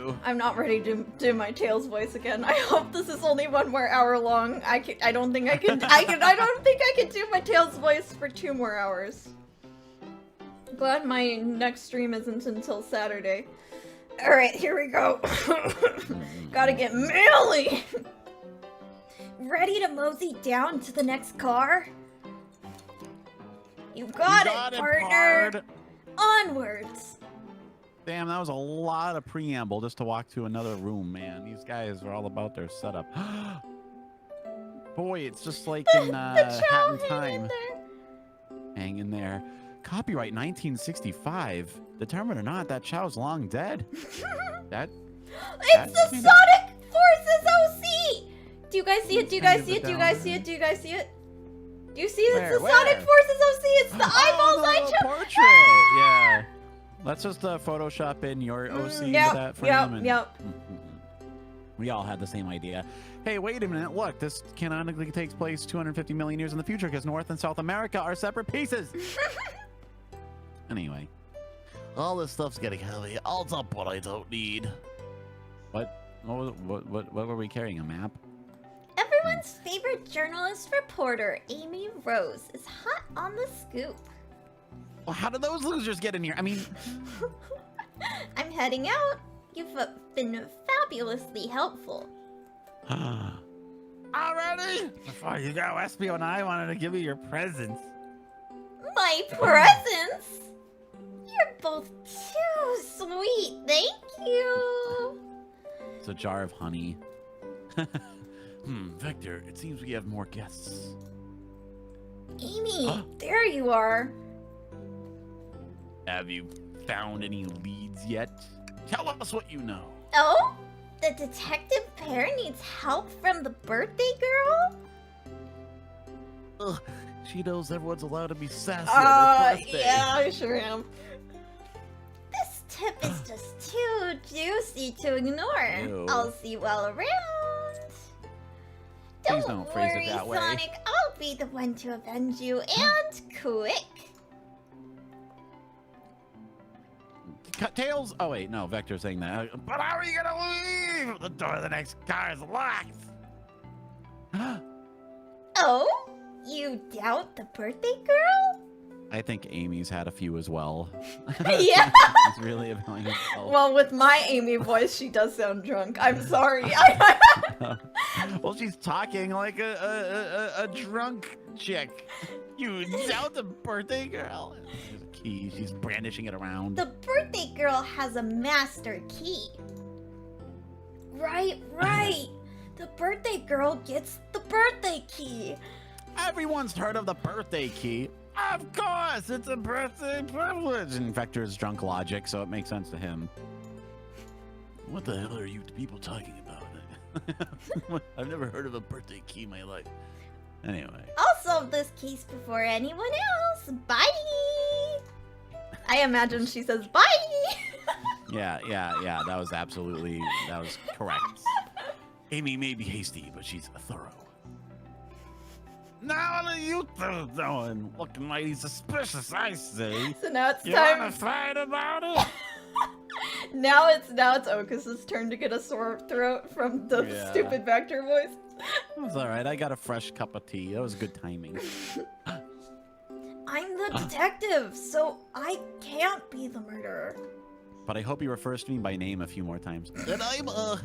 you. I'm not ready to do my Tails voice again. I hope this is only 1 more hour long. I don't think I can. I don't think I can do my Tails voice for 2 more hours. Glad my next stream isn't until Saturday. All right, here we go. Gotta get manly. Ready to mosey down to the next car? You got it, partner. Pard. Onwards. Damn, that was a lot of preamble just to walk to another room, man. These guys are all about their setup. Boy, it's just like in Hat in Time. Hang in there. Copyright 1965. Determined or not, that Chow's long dead. It's the Sonic Forces OC! Do you guys see it? Do you guys see it? Do you guys see it? Do you guys see it? Do you see it? It's the Sonic Forces OC! It's the eyeballs I chose! Portrait! Yeah. Let's just Photoshop in your OC into that frame. Yep. We all had the same idea. Hey, wait a minute. Look, this canonically takes place 250 million years in the future because North and South America are separate pieces. Anyway. All this stuff's getting heavy. I'll dump what I don't need. What were we carrying? A map? Everyone's favorite journalist reporter, Amy Rose, is hot on the scoop. Well, how did those losers get in here? I mean... I'm heading out. You've been fabulously helpful. Already? Before you go, Espio and I wanted to give you your presents. My presents? You're both too sweet. Thank you. It's a jar of honey. Victor, it seems we have more guests. Amy, there you are. Have you found any leads yet? Tell us what you know. Oh? The detective pair needs help from the birthday girl? Ugh, she knows everyone's allowed to be sassy on their birthday. Yeah, I sure am. This tip is just too juicy to ignore. Ew. I'll see you all around. Please don't phrase it that way. Sonic, I'll be the one to avenge you, and quick. Cut Tails? Oh wait, no, Vector's saying that. But how are you gonna leave? The door of the next car is locked. Oh? You doubt the birthday girl? I think Amy's had a few as well. Yeah. She's really availing herself. Well, with my Amy voice, she does sound drunk. I'm sorry. Well, she's talking like a drunk chick. You doubt the birthday girl? There's a key. She's brandishing it around. The birthday girl has a master key. Right. The birthday girl gets the birthday key. Everyone's heard of the birthday key. Of course, it's a birthday privilege. And Vector's drunk logic, so it makes sense to him. What the hell are you people talking about? I've never heard of a birthday key in my life. Anyway. I'll solve this case before anyone else. Bye. I imagine she says bye. Yeah. That was correct. Amy may be hasty, but she's thorough. Now what are you two doing? Looking mighty suspicious, I say. So now it's You time. wanna fight about it? Now it's Okus's turn to get a sore throat from the stupid Vector voice. It's all right. I got a fresh cup of tea. That was good timing. I'm the detective, so I can't be the murderer. But I hope he refers to me by name a few more times. And I'm a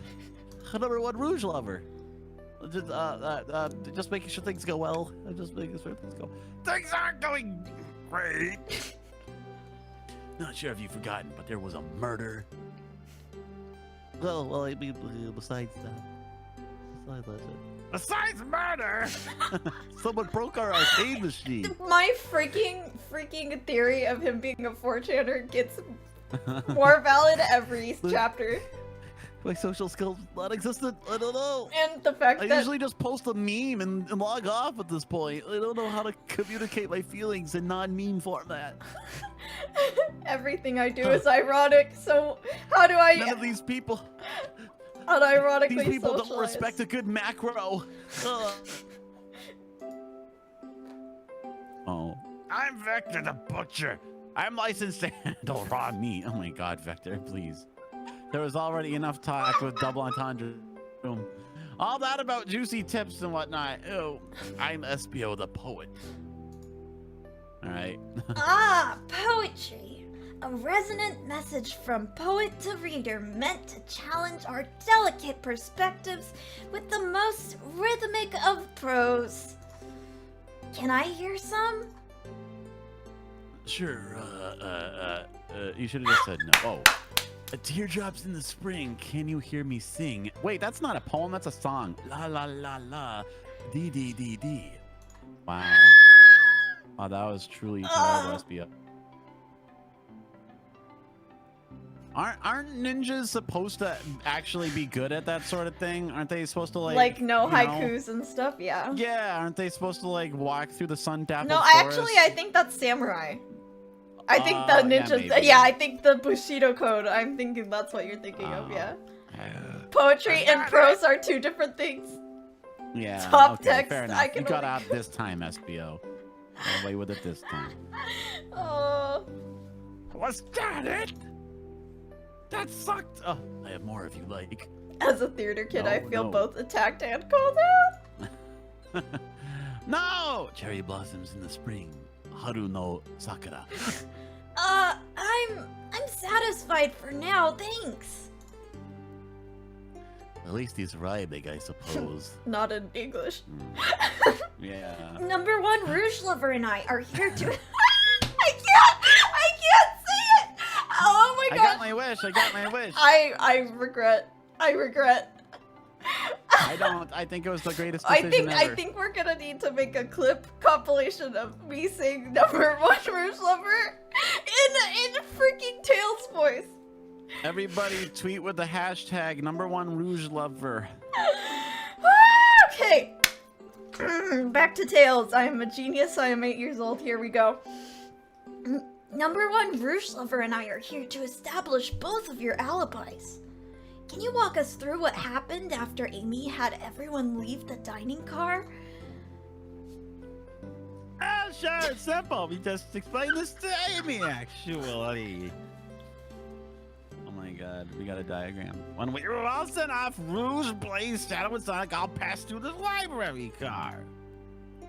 #1 Rouge lover. Just making sure things go well. I'm just making sure things go. Things aren't going great. Not sure if you've forgotten, but there was a murder. Well, I mean, besides that. Besides murder, someone broke our arcade machine. My freaking theory of him being a 4chaner gets more valid every chapter. My social skills non-existent. I don't know. And the fact I that usually just post a meme and log off at this point. I don't know how to communicate my feelings in non-meme format. everything I do is ironic, so how do I... None of these people... unironically These people socialize? don't respect a good macro. Oh. I'm Vector the Butcher. I'm licensed to handle raw meat. Oh my god, Vector, please. There was already enough talk with double entendre. All that about juicy tips and whatnot. Ew. I'm SBO the poet. All right. Ah, poetry. A resonant message from poet to reader meant to challenge our delicate perspectives with the most rhythmic of prose. Can I hear some? Sure. You should have just said no. Oh. Teardrops in the spring, can you hear me sing? Wait, that's not a poem, that's a song. La la la la, dee dee dee dee. Wow. Oh, that was truly terrible, SBO. Aren't ninjas supposed to actually be good at that sort of thing? Aren't they supposed to Like no you know? haikus and stuff, yeah. Yeah, aren't they supposed to like walk through the sun-dappled No, forest? I think that's samurai. I think the Yeah, ninjas. maybe. Yeah, I think the Bushido code. I'm thinking that's what you're thinking of. Yeah. Poetry and prose are two different things. Yeah. Top okay, text, fair enough. I can You got only- out this time, SBO. Got away with it this time. Oh. Was that it? That sucked. Oh, I have more if you like. As a theater kid, I No, feel no. both attacked and called out. No! Cherry blossoms in the spring. Haru no sakura. I'm satisfied for now, thanks. At least he's rhyming, I suppose. Not in English. Yeah. Number one Rouge Lover and I are here to. I can't say it. Oh my I god. got my wish. I got my wish. I regret. I don't. I think it was the greatest decision ever. I think we're gonna need to make a clip compilation of me saying number one Rouge Lover in freaking Tails voice. Everybody tweet with the hashtag #1 Rouge Lover. Okay. Back to Tails. I am a genius. I am 8 years old. Here we go. Number one Rouge Lover and I are here to establish both of your alibis. Can you walk us through what happened after Amy had everyone leave the dining car? Oh, sure, it's simple. We just explained this to Amy, actually. Oh my god, we got a diagram. When we were all sent off, Rouge, Blaze, Shadow, and Sonic all passed through the library car.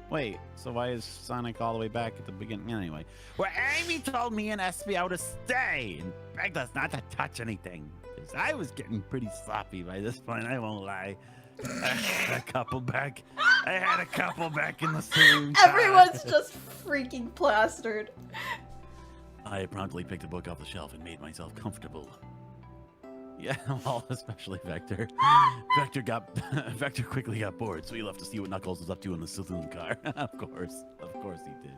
Wait, so why is Sonic all the way back at the beginning? Anyway, where Amy told me and SBO to stay and begged us not to touch anything. Because I was getting pretty sloppy by this point, I won't lie. I had a couple back in the saloon car. Everyone's just freaking plastered. I promptly picked a book off the shelf and made myself comfortable. Yeah, well, especially Vector. Vector quickly got bored, so he left to see what Knuckles was up to in the saloon car. Of course he did.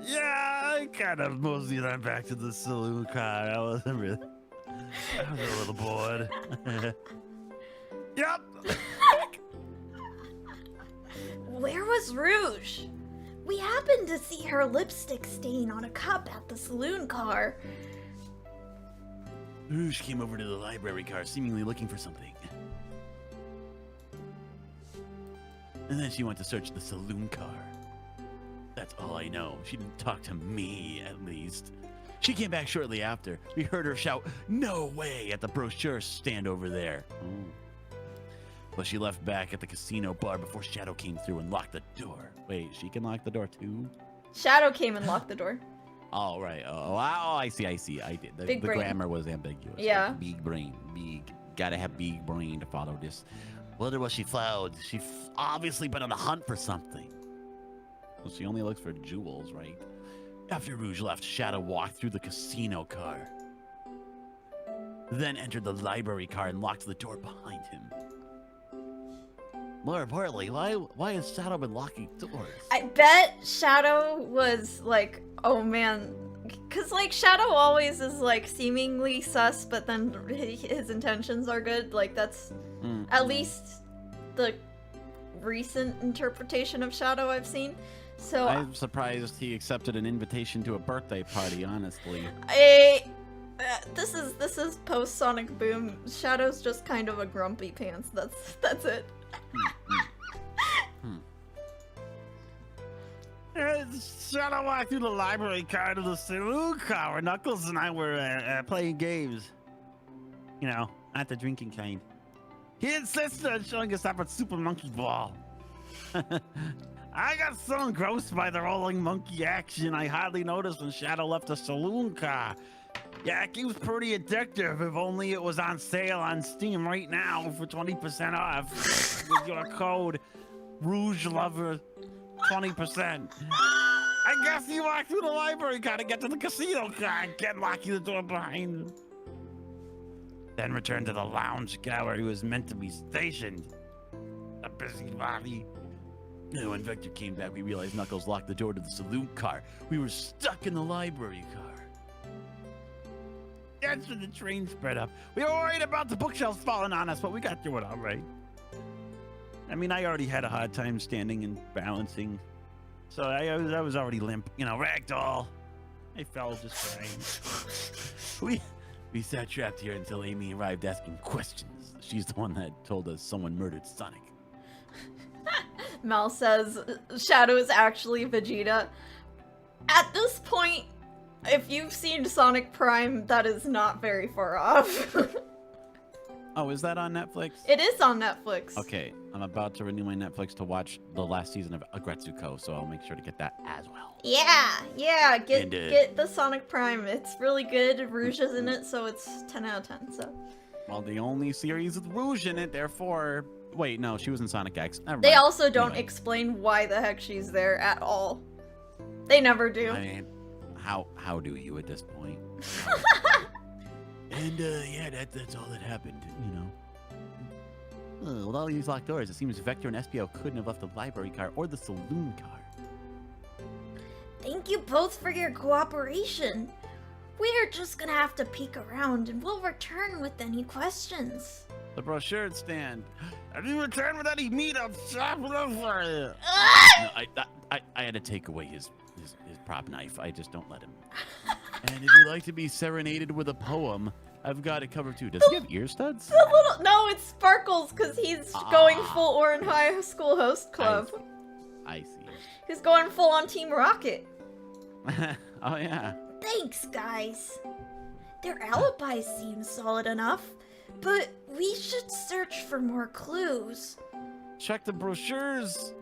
Yeah, I kind of moseyed on back to the saloon car. I was a little bored. Yep. Where was Rouge? We happened to see her lipstick stain on a cup at the saloon car. Rouge came over to the library car, seemingly looking for something. And then she went to search the saloon car. That's all I know. She didn't talk to me, at least. She came back shortly after. We heard her shout, "No way!" at the brochure stand over there. But she left back at the casino bar before Shadow came through and locked the door. Wait, she can lock the door too? Shadow came and locked the door. Oh, right. Oh, I see. I did. The Big brain. grammar was ambiguous. Yeah. Big brain. Gotta have big brain to follow this. Wonder what she found. She obviously been on the hunt for something. Well, she only looks for jewels, right? After Rouge left, Shadow walked through the casino car. Then entered the library car and locked the door behind him. More importantly, why has Shadow been locking doors? I bet Shadow was like, oh man, because like Shadow always is like seemingly sus, but then his intentions are good. Like that's at least the recent interpretation of Shadow I've seen. So I'm surprised he accepted an invitation to a birthday party, honestly. this is post Sonic Boom. Shadow's just kind of a grumpy pants. That's it. Shadow walked through the library car to the saloon car where Knuckles and I were playing games. You know, not the drinking kind. He insisted on showing us off at Super Monkey Ball. I got so engrossed by the rolling monkey action, I hardly noticed when Shadow left the saloon car. Yeah, it was pretty addictive, if only it was on sale on Steam right now for 20% off. With your code, Rouge Lover 20%. I guess he walked through the library car to get to the casino car and get locking the door behind him. Then returned to the lounge car where he was meant to be stationed. A busybody. When Victor came back, we realized Knuckles locked the door to the saloon car. We were stuck in the library car. That's when the train sped up. We were worried about the bookshelves falling on us, but we got through it all right. I mean, I already had a hard time standing and balancing. So I was already limp. You know, ragdoll. I fell just fine. We sat trapped here until Amy arrived asking questions. She's the one that told us someone murdered Sonic. Mal says Shadow is actually Vegeta. At this point, if you've seen Sonic Prime, that is not very far off. Oh, is that on Netflix? It is on Netflix. Okay, I'm about to renew my Netflix to watch the last season of Agretsuko, so I'll make sure to get that as well. Yeah, get the Sonic Prime. It's really good. Rouge is in it, so it's 10 out of 10. So. Well, the only series with Rouge in it, therefore. Wait, no, she was in Sonic X. Never They mind. also don't Anyway. explain why the heck she's there at all. They never do. I mean, how do you at this point? And yeah, that's all that happened, you know. With all these locked doors, it seems Vector and SPO couldn't have left the library car or the saloon car. Thank you both for your cooperation. We're just gonna have to peek around and we'll return with any questions. The brochure stand. Have you returned with any meat up shop? No, I had to take away his prop knife. I just don't let him. And if you'd like to be serenaded with a poem, I've got it covered too. Does he have ear studs? No, it's Sparkles because he's going full Orin High School Host Club. I see. He's going full on Team Rocket. Oh yeah. Thanks, guys. Their alibis seem solid enough, but we should search for more clues. Check the brochures.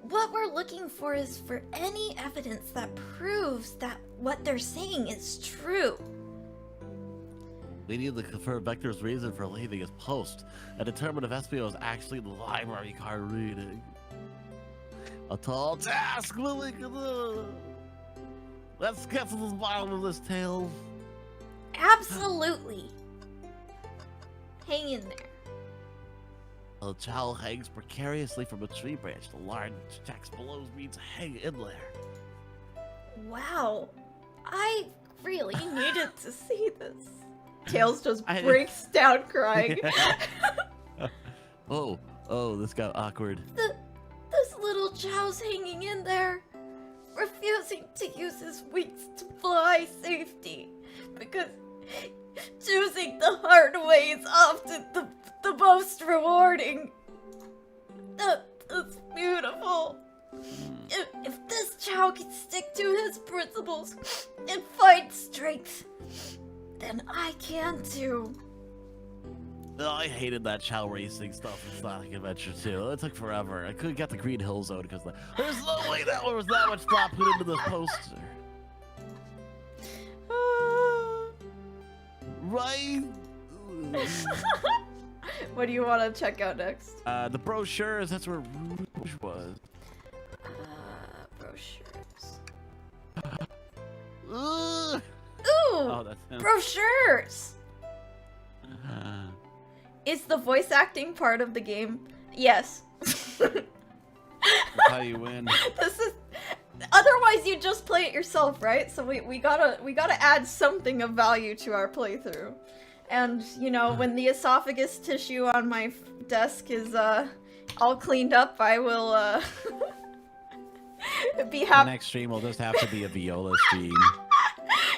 What we're looking for is for any evidence that proves that what they're saying is true. We need to confirm Vector's reason for leaving his post and determine if SPO is actually in the library car reading. A tall task, Lily. Let's get to the bottom of this tale. Absolutely. Hang in there. A child hangs precariously from a tree branch. The large text below me to hang in there. Wow. I really needed to see this. Tails just breaks down crying. Oh, this got awkward. This little chow's hanging in there, refusing to use his wings to fly safety, because choosing the hard way is often the most rewarding. That's beautiful. If this chow can stick to his principles and find strength, then I can too. Oh, I hated that chow racing stuff in Sonic Adventure 2. It took forever. I couldn't get the Green Hill Zone because there's no way that there was that much thought put into this poster. Right? What do you want to check out next? The brochures, that's where Rouge was. Brochures. Ooh! Ooh! That's him. Brochures! Is the voice acting part of the game? Yes. That's how you win. This is... Otherwise you just play it yourself, right? So we gotta add something of value to our playthrough. And, you know, when the esophagus tissue on my desk is, all cleaned up, I will, be happy. The next stream will just have to be a viola stream.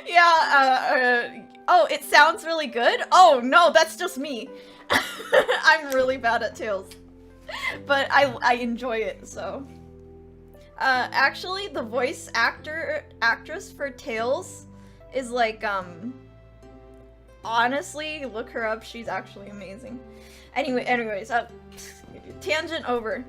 Yeah, oh, it sounds really good? Oh, no, that's just me. I'm really bad at Tails. But I enjoy it, so. Actually, the voice actress for Tails is like, honestly, look her up. She's actually amazing. Anyways, tangent over.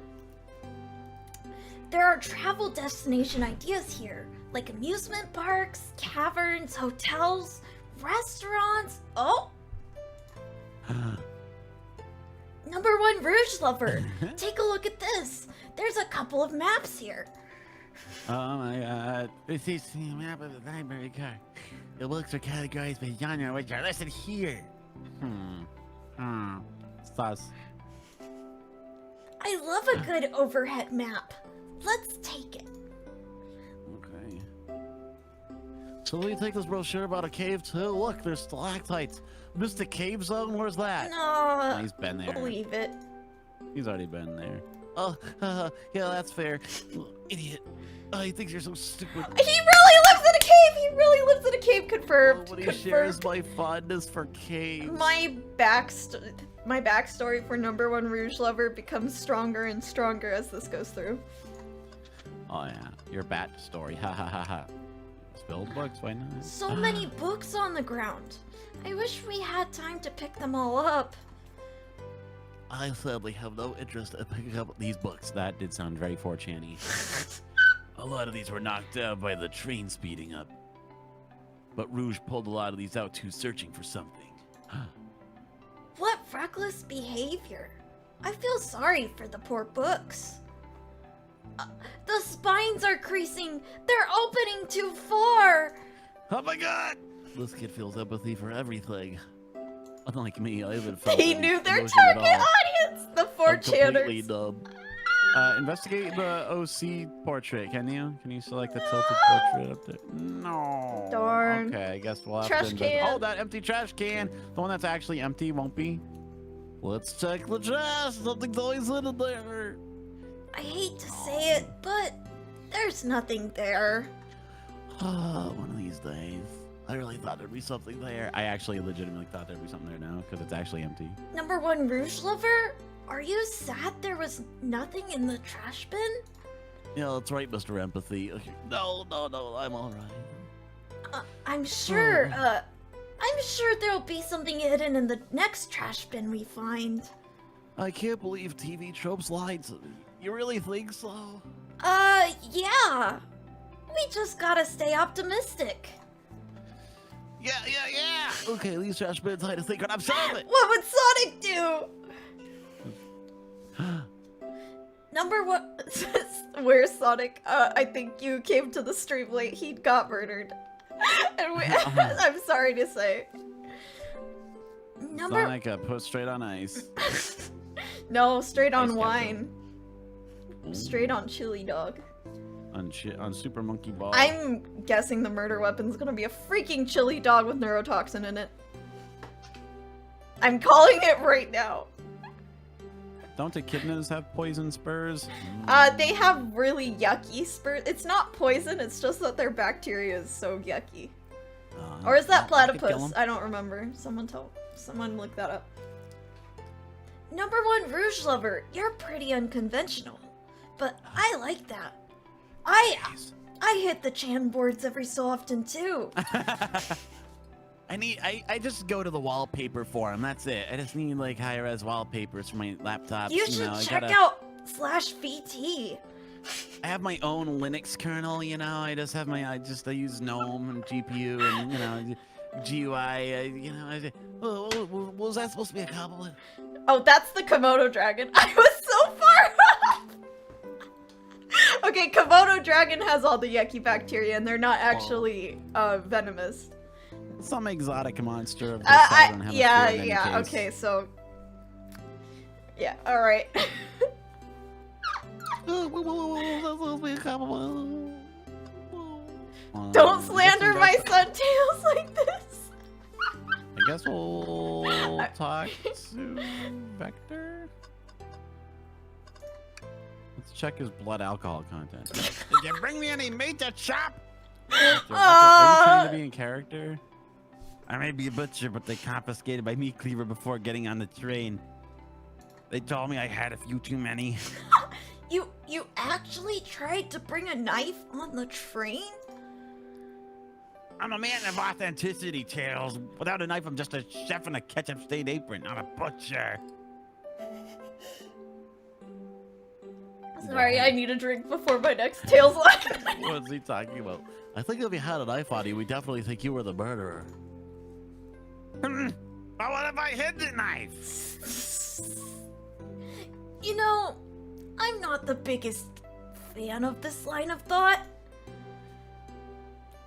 There are travel destination ideas here, like amusement parks, caverns, hotels, restaurants. Oh! Number 1 Rouge lover, take a look at this. There's a couple of maps here. Oh my god. This is the map of the library card. The books are categorized by genre, which are listed here. Sus. I love a good overhead map. Let's take it. Okay. So we take this brochure about a cave too? Look, there's stalactites. Mr. Cave Zone? Where's that? No, He's been there. believe it. He's already been there. Oh, yeah, that's fair. Idiot. Oh, he thinks you're so stupid. He really lives in a cave! He really lives in a cave, confirmed. Nobody shares my fondness for caves. My backstory for number 1 Rouge lover becomes stronger and stronger as this goes through. Oh yeah, your bat story. Ha ha ha ha. Spilled books, why not? So many books on the ground. I wish we had time to pick them all up. I sadly have no interest in picking up these books. That did sound very 4chan-y. A lot of these were knocked down by the train speeding up. But Rouge pulled a lot of these out too, searching for something. What reckless behavior. I feel sorry for the poor books. The spines are creasing. They're opening too far. Oh my god! This kid feels empathy for everything. Unlike me, I haven't felt They any knew their emotion at target all. audience. The I'm completely 4chaners. numb. Investigate the OC portrait, can you? Can you select the No. tilted portrait up there? No. Darn. Okay, I guess we'll have Trash to... can. Oh, that empty trash can! The one that's actually empty won't be. Let's check the trash! Something's always in there! I hate to say it, but there's nothing there. One of these days. I really thought there'd be something there. I actually legitimately thought there'd be something there now, because it's actually empty. Number 1 Rouge lover? Are you sad there was nothing in the trash bin? Yeah, that's right, Mr. Empathy. No, I'm alright. I'm sure, I'm sure there'll be something hidden in the next trash bin we find. I can't believe TV tropes lied to me. You really think so? Yeah. We just gotta stay optimistic. Yeah. Okay, these trash bins hide a secret. I'm sure of it. What would Sonic do? Number 1, where's Sonic? I think you came to the stream late. He got murdered. And I'm sorry to say. Sonic put straight on ice. No, straight on Ice wine. Straight on chili dog. On Super Monkey Ball. I'm guessing the murder weapon's gonna be a freaking chili dog with neurotoxin in it. I'm calling it right now. Don't echidnas have poison spurs? They have really yucky spurs. It's not poison, it's just that their bacteria is so yucky. Or is that I could kill platypus? 'em. I don't remember. Someone look that up. Number 1 Rouge lover, you're pretty unconventional. But I like that. I hit the Chan boards every so often too. I just go to the wallpaper for them. That's it. I just need like high res wallpapers for my laptop. You should check out /VT. I have my own Linux kernel. You know, I use GNOME and GPU and GUI. What was that supposed to be a compliment? Oh, that's the Komodo dragon. I was so far off. Okay, Komodo dragon has all the yucky bacteria, and they're not actually venomous. Some exotic monster of the southern hemisphere. Yeah, in any case. okay, so... Yeah, alright. Don't slander my son Tails like this! I guess we'll talk to Vector. Let's check his blood alcohol content. Did you bring me any meat to chop? Are you trying to be in character? I may be a butcher, but they confiscated my meat cleaver before getting on the train. They told me I had a few too many. You actually tried to bring a knife on the train? I'm a man of authenticity, Tails. Without a knife, I'm just a chef in a ketchup-stained apron, not a butcher. Sorry, I need a drink before my next Tails line. What's he talking about? I think if we had a knife on you, we definitely think you were the murderer. But what if I hid the knife? You know, I'm not the biggest fan of this line of thought.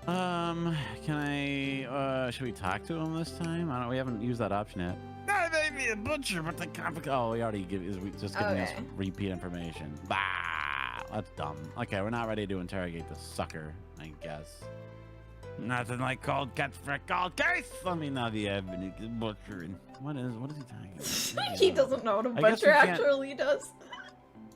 Can I, should we talk to him this time? I don't, we haven't used that option yet. I may be a butcher, but the Oh, we already is just giving us Okay. repeat information. Bah, that's dumb. Okay, we're not ready to interrogate the sucker, I guess. Nothing like cold cuts for a cold case. Let me know the evidence butchering. What is he talking about? He doesn't know what a I guess butcher we can't- actually does.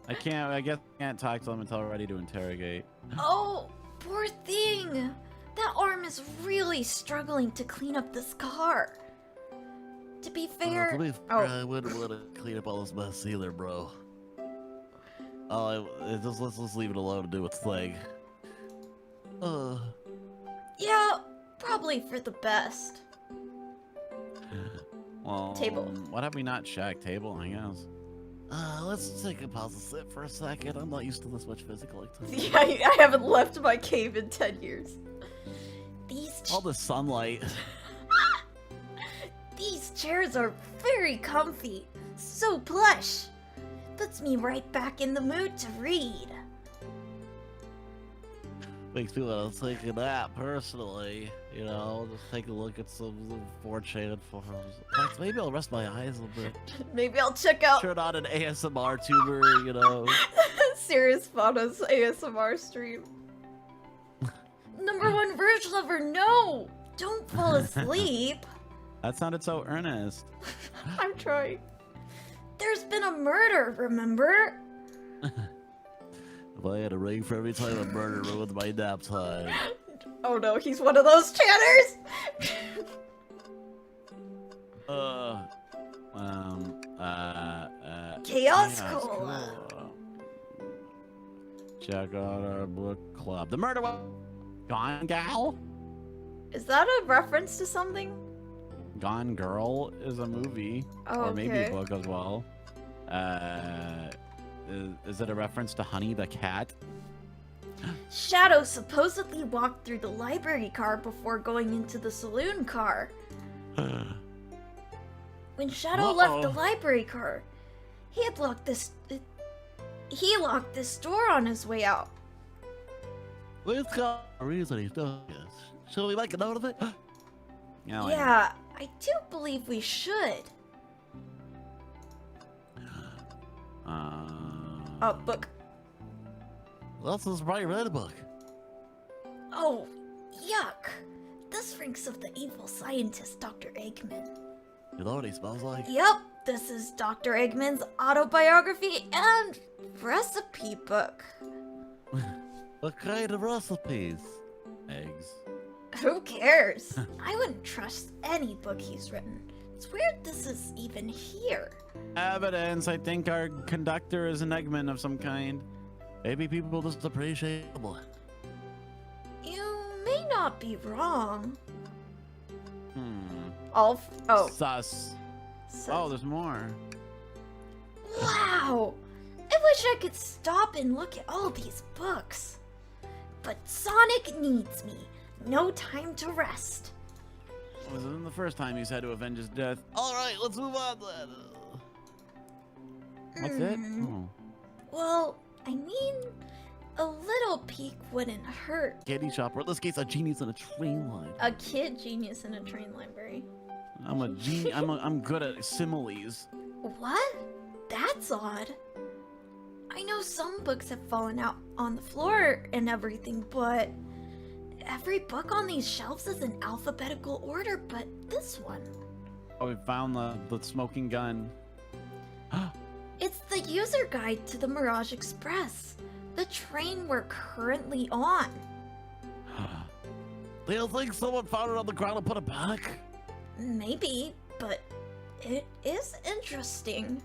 I guess I can't talk to him until we're ready to interrogate. Oh, poor thing. That arm is really struggling to clean up this car. To be fair, I wouldn't want to clean up all this mess either, bro. Let's leave it alone and do its thing. yeah, probably for the best. Well, Table. What have we not checked? Table, I guess. Let's take a pause and sit for a second. I'm not used to this much physical activity. Yeah, I haven't left my cave in 10 years. All the sunlight. These chairs are very comfy, so plush. Puts me right back in the mood to read. Makes me want to take a nap, personally. You know, just take a look at some fortune forums. In fact, maybe I'll rest my eyes a little bit. Maybe I'll check out Turn on an ASMR tuber, you know. Serious Fauna's ASMR stream. Number 1 Rouge Lover, no! Don't fall asleep. That sounded so earnest. I'm trying. There's been a murder, remember? If I had a ring for every time a murder ruined my nap time. Oh no, he's one of those channers! Chaos Cola. Check out our book club. The murder one. Gone Gal? Is that a reference to something? Gone Girl is a movie. Oh, or maybe a okay. book as well. Is it a reference to Honey the Cat? Shadow supposedly walked through the library car before going into the saloon car. When Shadow left the library car, he had locked this... He locked this door on his way out. We've got a reason he's doing this. Shall we make a note of it? Yeah, I do believe we should. Oh, book. This is probably read a book. Oh, yuck. This reeks of the evil scientist, Dr. Eggman. You know what he smells like? Yep, this is Dr. Eggman's autobiography and recipe book. What kind of recipes? Eggs. Who cares? I wouldn't trust any book he's written. It's weird this is even here. Evidence. I think our conductor is an Eggman of some kind. Maybe people just appreciate it. You may not be wrong. Oh. Sus. Oh, there's more. Wow! I wish I could stop and look at all these books. But Sonic needs me. No time to rest. This isn't the first time he's had to avenge his death. Alright, let's move on then. What's it? Oh. Well, I mean, a little peek wouldn't hurt. Candy shop, or in this case, a genius in a train line. A kid genius in a train library. I'm a genius. I'm good at similes. What? That's odd. I know some books have fallen out on the floor and everything, but every book on these shelves is in alphabetical order, but this one. Oh, we found the smoking gun. It's the user guide to the Mirage Express, the train we're currently on. Do you think someone found it on the ground and put it back? Maybe, but it is interesting.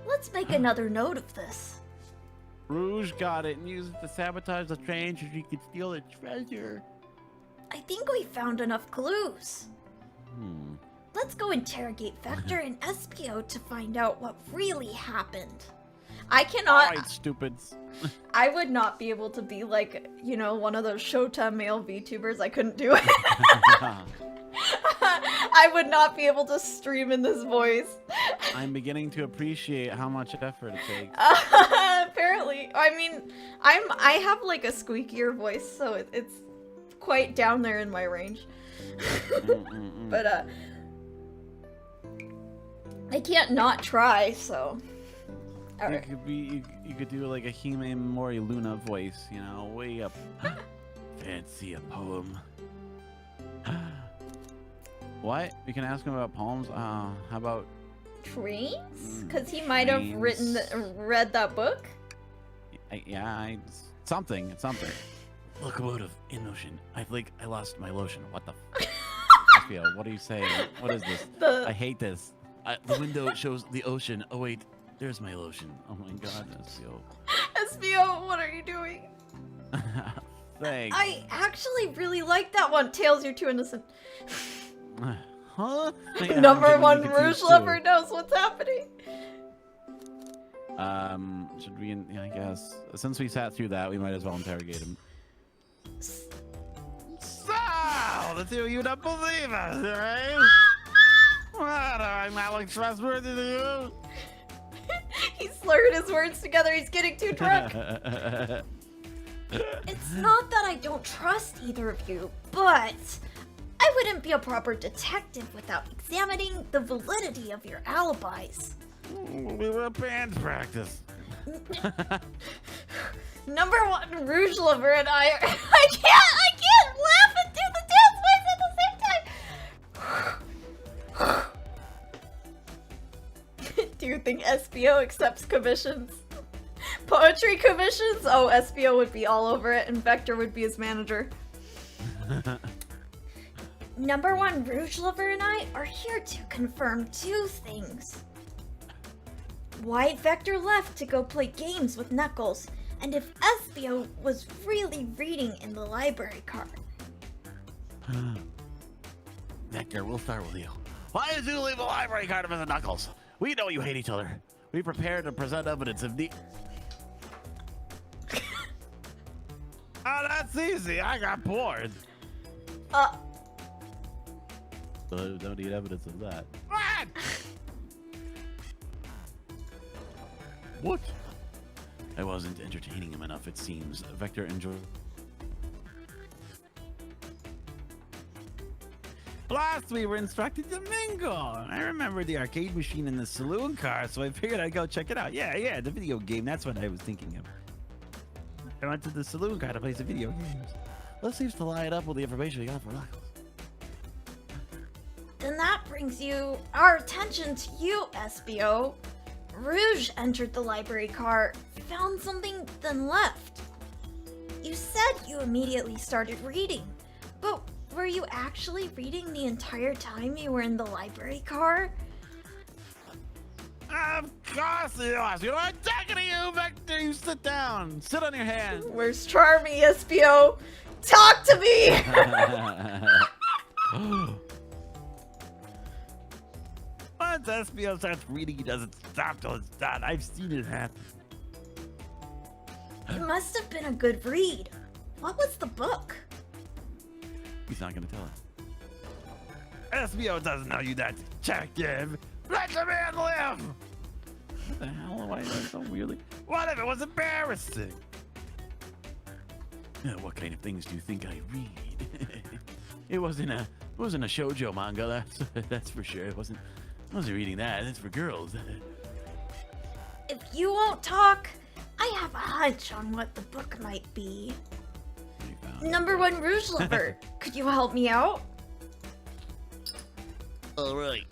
Let's make another note of this. Rouge got it and used it to sabotage the train so she could steal the treasure. I think we found enough clues. Let's go interrogate Vector and SPO to find out what really happened. I cannot. Alright, stupids. I would not be able to be like, you know, one of those Showtime male VTubers. I couldn't do it. I would not be able to stream in this voice. I'm beginning to appreciate how much effort it takes. Apparently, I mean, I have like a squeakier voice, so it's quite down there in my range. But I can't not try, so. All right. You could do like a Hime Mori Luna voice, you know, way up. Fancy a poem. What? We can ask him about poems. How about Dreams? Because he might have read that book. Something. It's something. Locomotive in motion. I lost my lotion. What the? SPO, what are you saying? What is this? I hate this. The window shows the ocean. Oh wait, there's my lotion. Oh my god, SPO. SPO, what are you doing? Thanks. I actually really like that one. Tails, you're too innocent. Huh? Number one Rouge lover knows what's happening. Should we? Yeah, I guess since we sat through that, we might as well interrogate him. So, the two of you don't believe us, right? What? I'm not like trustworthy to you? He slurred his words together. He's getting too drunk. It's not that I don't trust either of you, but I wouldn't be a proper detective without examining the validity of your alibis. We were at band practice. Number one Rouge lover and I are. I can't laugh and do the dance voice at the same time. Do you think SBO accepts commissions? Poetry commissions? Oh, SBO would be all over it, and Vector would be his manager. Number one Rouge lover and I are here to confirm two things. Why Vector left to go play games with Knuckles, and if SBO was really reading in the library card. Vector, we'll start with you. Why did you leave the library card with the Knuckles? We know you hate each other. We prepared to present evidence of the... Oh, that's easy. I got bored. So don't need evidence of that. What? What? I wasn't entertaining him enough, it seems. Vector enjoyed... Plus, we were instructed to mingle. I remember the arcade machine in the saloon car, so I figured I'd go check it out. Yeah, the video game. That's what I was thinking of. I went to the saloon car to play some video games. That seems to line up with the information we got from Knuckles. Then that brings our attention to you, SBO. Rouge entered the library car, found something, then left. You said you immediately started reading, but were you actually reading the entire time you were in the library car? Of course you are. You know, I'm talking to you, Vector. You sit down. Sit on your hand. Where's Charmy, SBO? Talk to me! Once SBO starts reading, he doesn't stop till it's done. I've seen it happen. It must have been a good read. What was the book? He's not gonna tell us. SBO doesn't know you that detective. Let the man live! What the hell am I doing so weirdly? What if it was embarrassing? What kind of things do you think I read? It wasn't a shoujo manga, that's for sure. I wasn't reading that. That's for girls. If you won't talk, I have a hunch on what the book might be. Number one Rouge lover, could you help me out? All right.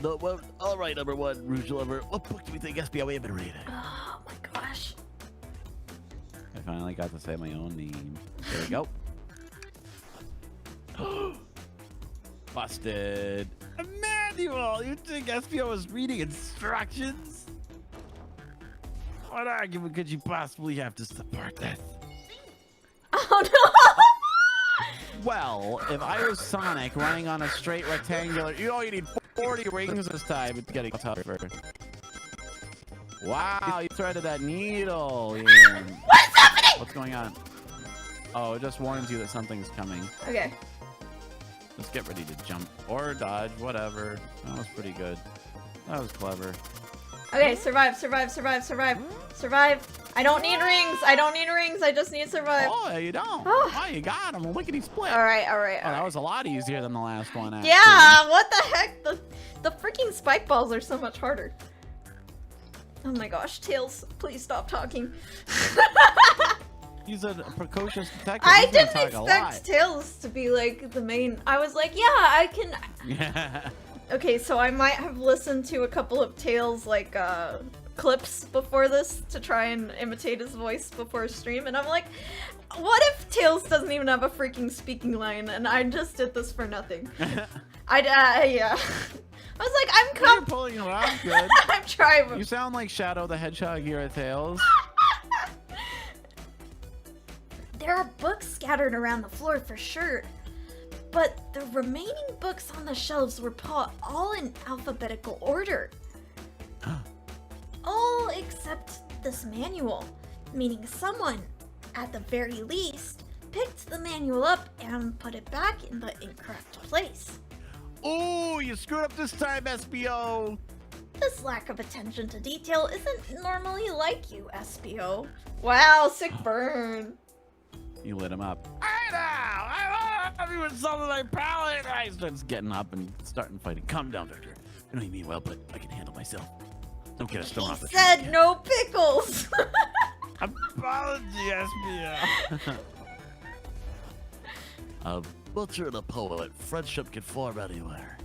No, well, all right, number one Rouge lover. What book do we think SBO may have been reading? Oh my gosh. I finally got to say my own name. There we go. Busted. Emmanuel, you think SBO was reading instructions? What argument could you possibly have to support this? Oh no! Well, if I was Sonic running on a straight rectangular, you need 40 rings this time. It's getting tougher. Wow, you threaded that needle. Ian. What's happening? What's going on? Oh, it just warns you that something's coming. Okay. Just get ready to jump or dodge, whatever. That was pretty good. That was clever. Okay, survive. I don't need rings. I just need survive. Oh, you don't. Oh. Oh, you got him. A lickety split. All right. Oh, that was a lot easier than the last one. Actually. Yeah, what the heck? The freaking spike balls are so much harder. Oh my gosh, Tails, please stop talking. He's a precocious detective. I He's gonna didn't talk a lot. expect Tails to be like the main. I was like, yeah, I can. Yeah. Okay, so I might have listened to a couple of Tails like clips before this to try and imitate his voice before stream, and I'm like, what if Tails doesn't even have a freaking speaking line, and I just did this for nothing? Yeah. I was like, You're pulling around good. I'm trying. You sound like Shadow the Hedgehog here at Tails. There are books scattered around the floor for sure, but the remaining books on the shelves were put all in alphabetical order. All except this manual, meaning someone, at the very least, picked the manual up and put it back in the incorrect place. Oh, you screwed up this time, SBO. This lack of attention to detail isn't normally like you, SBO. Wow, sick burn. You lit him up. I know! I love you insulted my palate! I starts getting up and starting fighting. Calm down, Victor. I know you mean well, but I can handle myself. Don't get a stone off the tree. He said no pickles! Apology, SBO. A butcher and a poet. Friendship can form anywhere.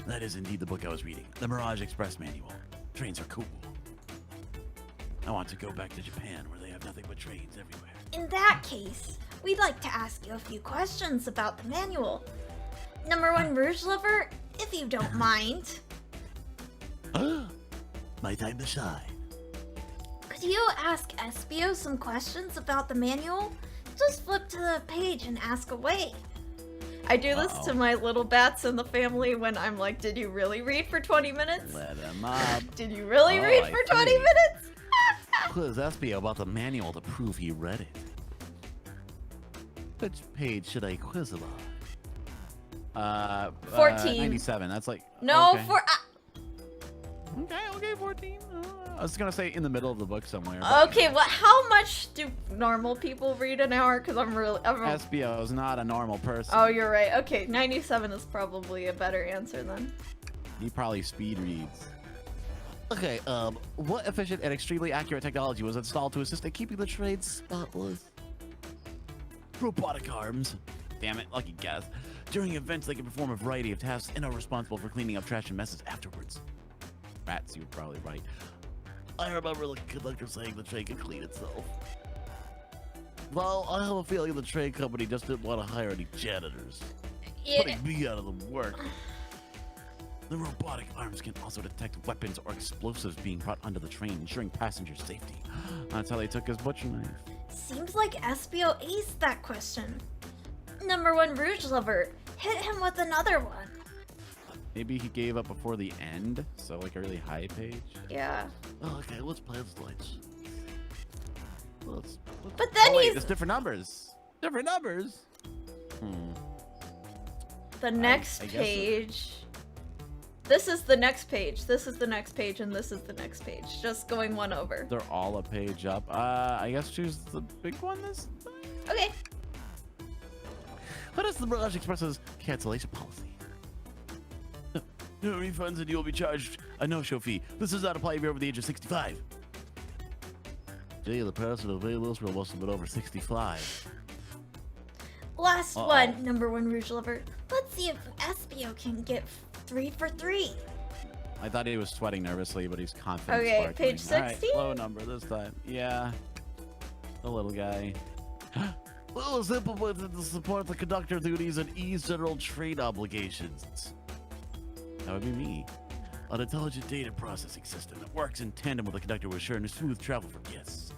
That is indeed the book I was reading. The Mirage Express Manual. Trains are cool. I want to go back to Japan where they have nothing but trains everywhere. In that case, we'd like to ask you a few questions about the manual. Number 1 Rouge Lover, if you don't mind. My time to shine. Could you ask SBO some questions about the manual? Just flip to the page and ask away. I do this to my little bats in the family when I'm like, did you really read for 20 minutes? Let him up. Did you really read I for 20 see. minutes? Quiz SBO about the manual to prove he read it. Which page should I quiz him on? 14. 97. That's like No, okay. Okay, 14. I was gonna say in the middle of the book somewhere. but- Okay, well, how much do normal people read an hour? Because I'm SBO is not a normal person. Oh, you're right. Okay, 97 is probably a better answer then. He probably speed reads. Okay, what efficient and extremely accurate technology was installed to assist in keeping the trade spotless? Robotic arms. Damn it, lucky guess. During events, they can perform a variety of tasks and are responsible for cleaning up trash and messes afterwards. Rats, you were probably right. I remember the conductor saying the train could clean itself. Well, I have a feeling the train company just didn't want to hire any janitors. Putting me out of the work. The robotic arms can also detect weapons or explosives being brought onto the train, ensuring passenger safety. That's how they took his butcher knife. Seems like SBO aced that question. Number 1 Rouge Lover, hit him with another one. Maybe he gave up before the end, so like a really high page. Yeah. Oh, okay, let's play the lights. But then wait, he's there's different numbers. Different numbers. the next I guess page. This is the next page. This is the next page, and this is the next page. Just going one over. They're all a page up. I guess choose the big one this time. Okay. What is the Mirage Express's cancellation policy? No refunds and you will be charged a no-show fee. This does not apply if you're over the age of 65. Gee, the person of this will must have been over 65. Last one, number 1 Rouge Lover. Let's see if SBO can get 3 for 3. I thought he was sweating nervously, but he's confident. Okay, sparkling. page 60? All right, low number this time. Yeah. The little guy. Well, it's implemented to support the conductor duties and ease general train obligations. That would be me. An intelligent data processing system that works in tandem with the conductor will ensure smooth travel for guests.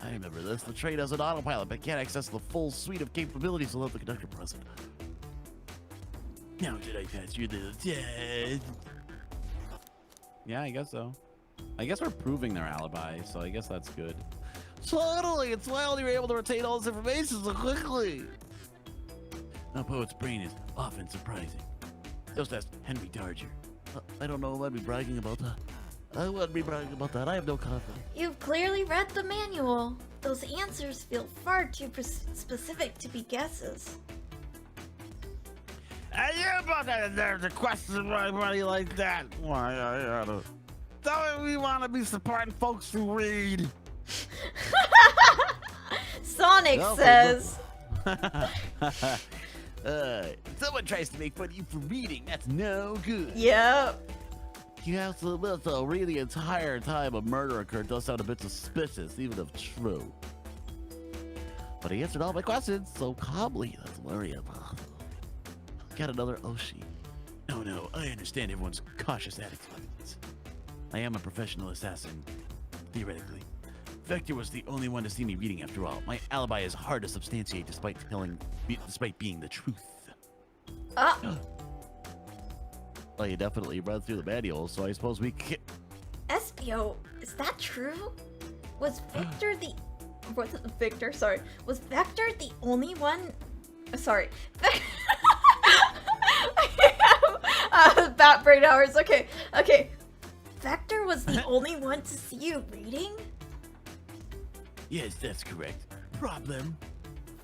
I I remember this. The train has an autopilot, but can't access the full suite of capabilities without the conductor present. Now did I pass you the test? Yeah, I guess so. I guess we're proving their alibi, so I guess that's good. Totally! It's wild you were able to retain all this information so quickly! A poet's brain is often surprising. Just ask Henry Darger. I don't know if I'd be bragging about that. I wouldn't be bragging about that. I have no confidence. You've clearly read the manual. Those answers feel far too specific to be guesses. Hey, you about that there's a question anybody like that? Why, I don't. Don't we want to be supporting folks who read? Sonic No, says. Someone tries to make fun of you for reading. That's no good. Yep. You have to admit, though, reading the entire time a murder occurred does sound a bit suspicious, even if true. But he answered all my questions so calmly. That's worry about. Got another Oshi. No, I understand everyone's cautious attitudes. I am a professional assassin, theoretically. Vector was the only one to see me reading after all. My alibi is hard to substantiate despite being the truth. Well, you definitely read through the manual, so I suppose we can... Espio, is that true? Was Victor the... Was Vector the only one... Sorry. I have bat brain hours. Okay. Vector was the only one to see you reading? Yes, that's correct. Problem?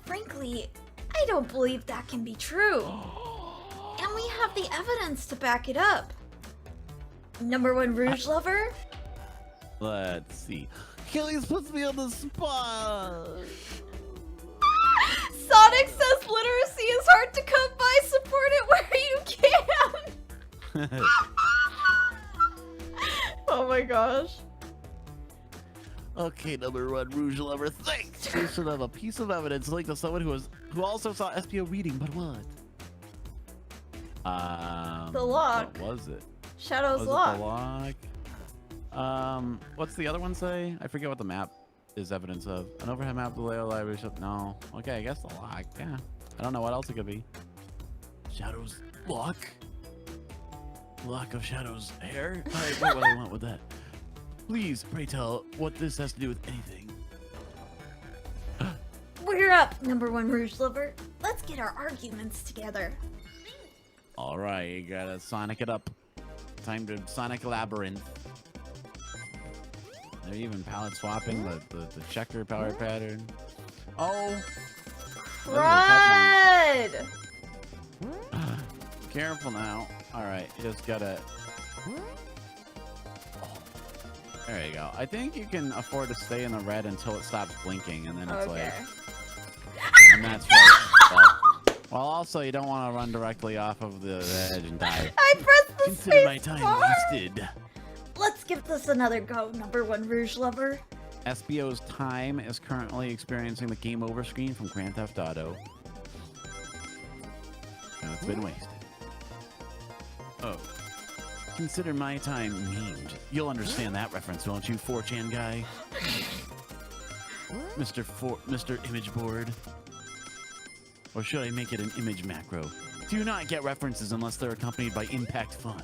Frankly, I don't believe that can be true. And we have the evidence to back it up. Number one Rouge lover? Let's see. Kelly's puts me on the spot. Sonic says literacy is hard to come by. Support it where you can. Oh my gosh. Okay, number one Rouge lover. Thanks. We should have a piece of evidence linked to someone who also saw SPO reading, but what? The lock. What was it? Shadow's Was lock. it the lock? What's the other one say? I forget what the map is evidence of. An overhead map of the Leo library shop. No. Okay, I guess the lock. Yeah. I don't know what else it could be. Shadow's lock? Lock of Shadow's hair? I know what I want with that. Please, pray tell what this has to do with anything. We're up, number one Rouge lover. Let's get our arguments together. All right, you gotta Sonic it up. Time to Sonic Labyrinth. They're even palette swapping the checker power pattern. Oh! Crud! Careful now. All right, you just gotta. There you go. I think you can afford to stay in the red until it stops blinking, and then it's Okay. and that's right. Well, also you don't want to run directly off of the edge and die. I pressed the Consider my space time bar. wasted. Let's give this another go, number one Rouge lover. SBO's time is currently experiencing the game over screen from Grand Theft Auto. And it's been wasted. Oh. Consider my time memed. You'll understand that reference, won't you, 4chan guy? Mr. Image Board. Or should I make it an image macro? Do not get references unless they're accompanied by impact font.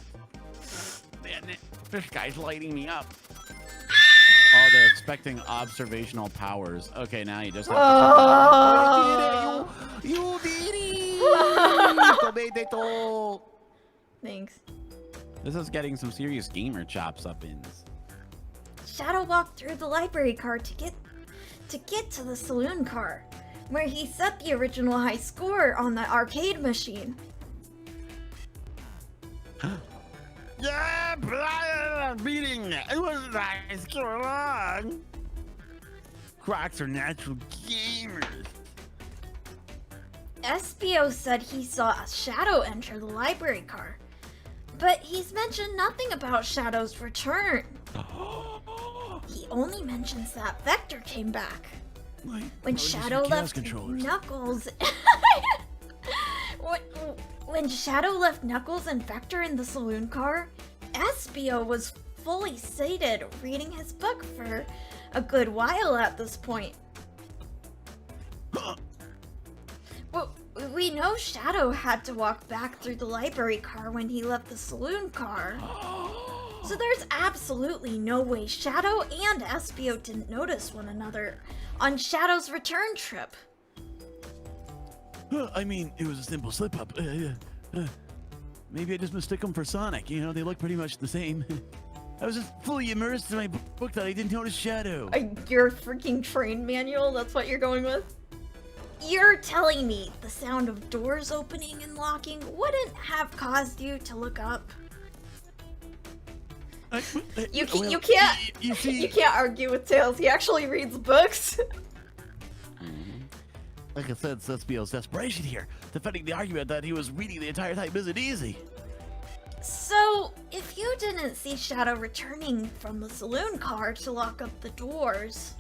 Man, this guy's lighting me up. Oh, they're expecting observational powers. Okay, now you just have to... You did it! Thanks. This is getting some serious gamer chops up in. Shadow walked through the library car to get to the saloon car, where he set the original high score on the arcade machine. Yeah, but I beating it. It was nice. Go along. Crocs are natural gamers. SBO said he saw a Shadow enter the library car, but he's mentioned nothing about Shadow's return. He only mentions that Vector came back. When Shadow left Knuckles... When Shadow left Knuckles and Vector in the saloon car, SBO was fully seated reading his book for a good while at this point. Well, we know Shadow had to walk back through the library car when he left the saloon car. So there's absolutely no way Shadow and Espio didn't notice one another on Shadow's return trip. I mean, it was a simple slip-up. Maybe I just mistook them for Sonic. You know, they look pretty much the same. I was just fully immersed in my book that I didn't notice Shadow. Your freaking train manual? That's what you're going with? You're telling me the sound of doors opening and locking wouldn't have caused you to look up? You can't argue with Tails. He actually reads books. Like I said, Espio's desperation here, defending the argument that he was reading the entire time isn't easy. So, if you didn't see Shadow returning from the saloon car to lock up the doors,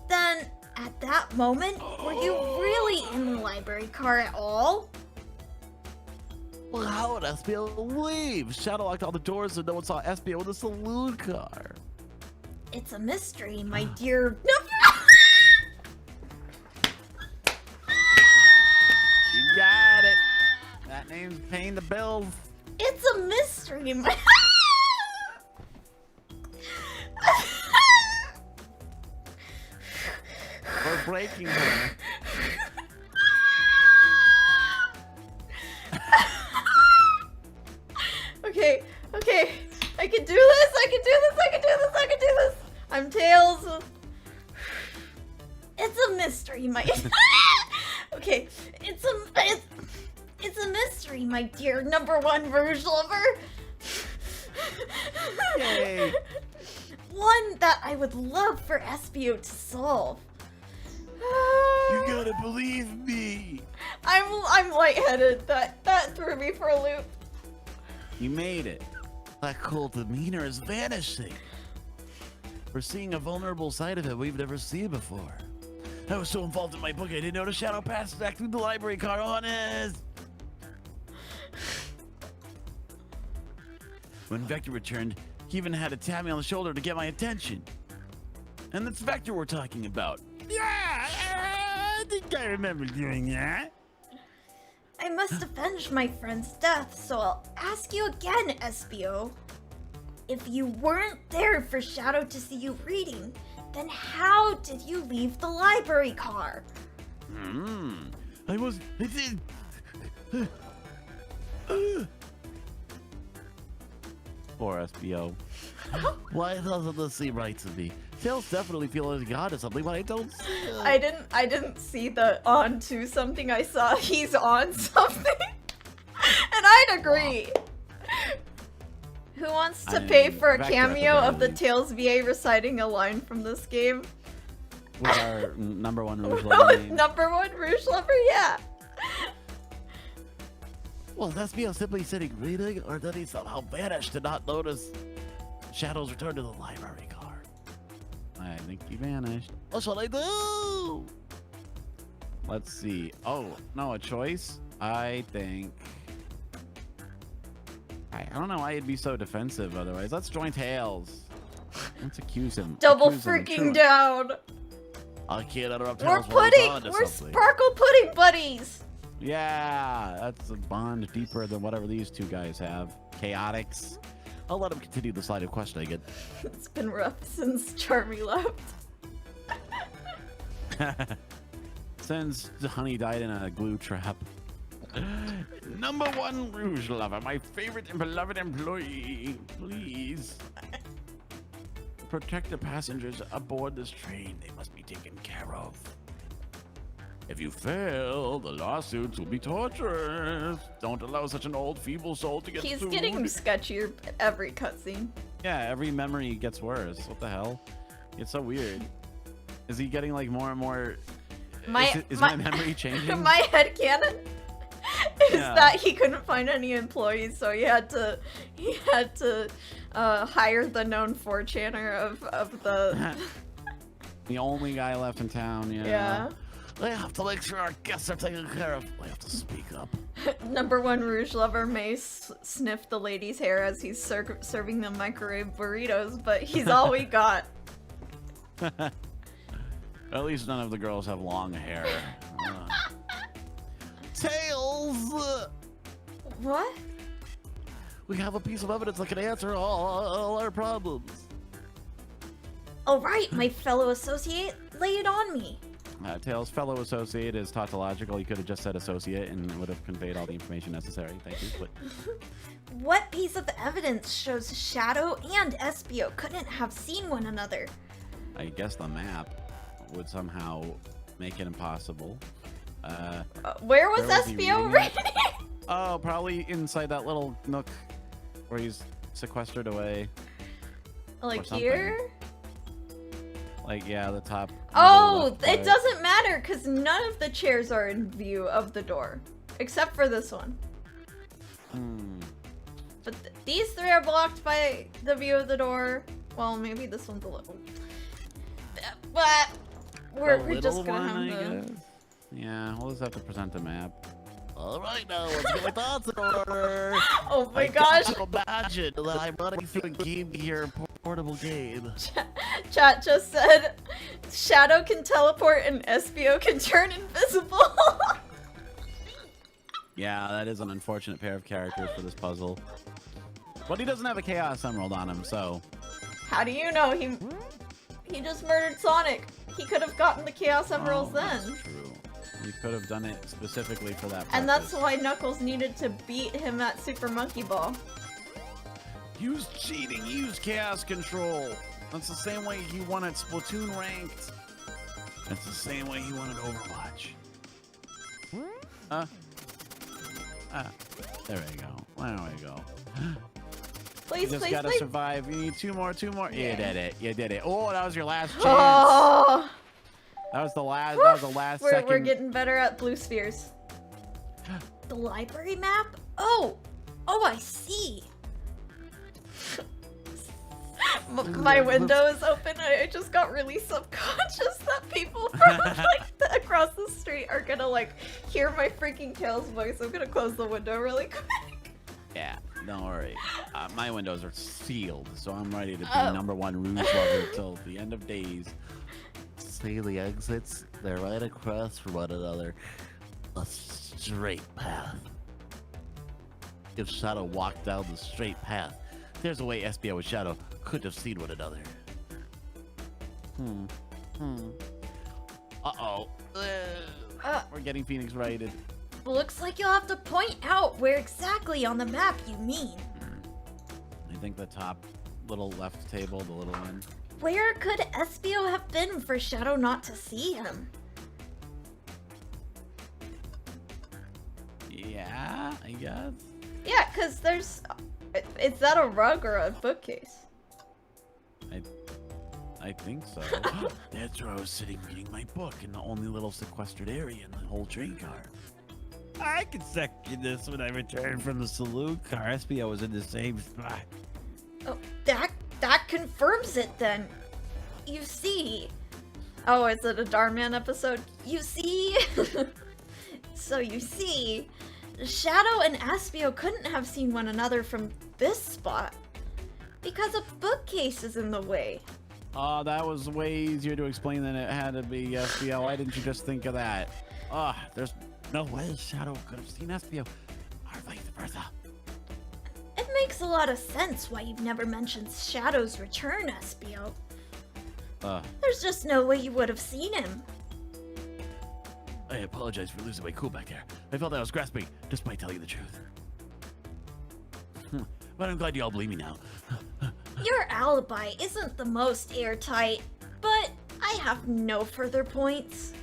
then at that moment, were you really in the library car at all? Well, how would Espio leave? Shadow locked all the doors so no one saw Espio in the saloon car. It's a mystery, my dear. No. You got it. That name's paying the bills. It's a mystery, my. We're breaking her. Okay, I can do this, I can do this. I'm Tails. It's a mystery, my. Okay, it's a mystery, my dear #1 Rouge lover. Yay. One that I would love for Espio to solve. You gotta believe me. I'm lightheaded. That threw me for a loop. You made it. That cool demeanor is vanishing. We're seeing a vulnerable side of it we've never seen before. I was so involved in my book I didn't notice Shadow passed back through the library car, honest. When Vector returned, he even had to tap me on the shoulder to get my attention. And that's Vector we're talking about. Yeah, I think I remember doing that. I must avenge my friend's death, so I'll ask you again, Espio. If you weren't there for Shadow to see you reading, then how did you leave the library car? I did. Poor Espio. Why doesn't this seem right to me? Tails definitely feel like God or something, but I don't see it. I didn't see the on to something. I saw he's on something. And I'd agree. Who wants to pay for a cameo of the Tails VA reciting a line from this game? With our #1 Rouge lover name. #1 Rouge lover, yeah. Well, that's Espio simply sitting reading, or did he somehow vanish to not notice Shadow's return to the library car? I think he vanished. What shall I do? Let's see. Oh, no, a choice? I think... I don't know why he'd be so defensive otherwise. Let's join Tails. Let's accuse him. Double Accuse him of freaking truant. down. I can't interrupt We're Tails while he's on to We're something. sparkle pudding buddies. Yeah, that's a bond deeper than whatever these two guys have. Chaotix. I'll let him continue the line of questioning it. It's been rough since Charmy left. Since Honey died in a glue trap. #1 Rouge lover, my favorite and beloved employee. Please. Protect the passengers aboard this train. They must be taken care of. If you fail, the lawsuits will be torturous. Don't allow such an old, feeble soul to get He's sued. getting sketchier every cutscene. Yeah, every memory gets worse. What the hell? It's so weird. Is he getting like more and more... Is my memory changing? My headcanon is that he couldn't find any employees, so he had to hire the known 4chaner of the... The only guy left in town, Yeah. I have to make sure our guests are taken care of. I have to speak up. #1 Rouge lover may sniff the lady's hair as he's serving them microwave burritos, but he's all we got. At least none of the girls have long hair. Tails! What? We have a piece of evidence that can answer all our problems. All right, my fellow associate, lay it on me. Tails' fellow associate is tautological. You could have just said associate and it would have conveyed all the information necessary. Thank you. But What piece of evidence shows Shadow and Espio couldn't have seen one another? I guess the map would somehow make it impossible. Where was Where was he Espio reading it? reading? Oh, probably inside that little nook where he's sequestered away. Like something. here? Like, yeah, the top. Oh, middle left it part. doesn't matter because none of the chairs are in view of the door. Except for this one. Hmm. But these three are blocked by the view of the door. Well, maybe this one's a little... But we're The just little gonna one, have I to... guess. Yeah, we'll just have to present a map. All right, now let's get my thoughts in order. Oh my I gosh! can't imagine that I'm running through a game here, portable game. Chat just said, Shadow can teleport and Espio can turn invisible. Yeah, that is an unfortunate pair of characters for this puzzle. But he doesn't have a Chaos Emerald on him, so... How do you know? He just murdered Sonic. He could have gotten the Chaos Emeralds then. That's true. You could have done it specifically for that purpose. And that's why Knuckles needed to beat him at Super Monkey Ball. Use cheating, use Chaos Control. That's the same way he won at Splatoon Ranked. That's the same way he won at Overwatch. There we go. There we go. Please, You just please, gotta please. survive. You need two more. Yeah. You did it. You did it. Oh, that was your last chance. Oh, That was the last. That was the last we're second. getting better at blue spheres. The library map? Oh, I see. My window is open. I just got really subconscious that people from across the street are gonna hear my freaking Tails voice. I'm gonna close the window really quick. Yeah, don't worry. My windows are sealed, so I'm ready to be Oh. #1 Rouge lover till the end of days. See the exits? They're right across from one another. A straight path. If Shadow walked down the straight path, there's a way Espio and Shadow could have seen one another. Uh-oh. We're getting Phoenix righted. Looks like you'll have to point out where exactly on the map you mean. I think the top little left table, the little one. Where could Espio have been for Shadow not to see him? Yeah, I guess. Yeah, because there's... Is that a rug or a bookcase? I think so. That's where I was sitting reading my book in the only little sequestered area in the whole train car. I can second this. When I returned from the saloon car, Espio was in the same spot. Oh, that confirms it then. You see... Oh, is it a Darman episode? You see... So you see... Shadow and Espio couldn't have seen one another from this spot. Because a bookcase is in the way. Oh, that was way easier to explain than it had to be, Espio. Why didn't you just think of that? There's no way Shadow could have seen Espio. Or vice versa. It makes a lot of sense why you've never mentioned Shadow's return, Espio. There's just no way you would have seen him. I apologize for losing my cool back there. I felt I was grasping, despite telling the truth. But I'm glad you all believe me now. Your alibi isn't the most airtight, but I have no further points.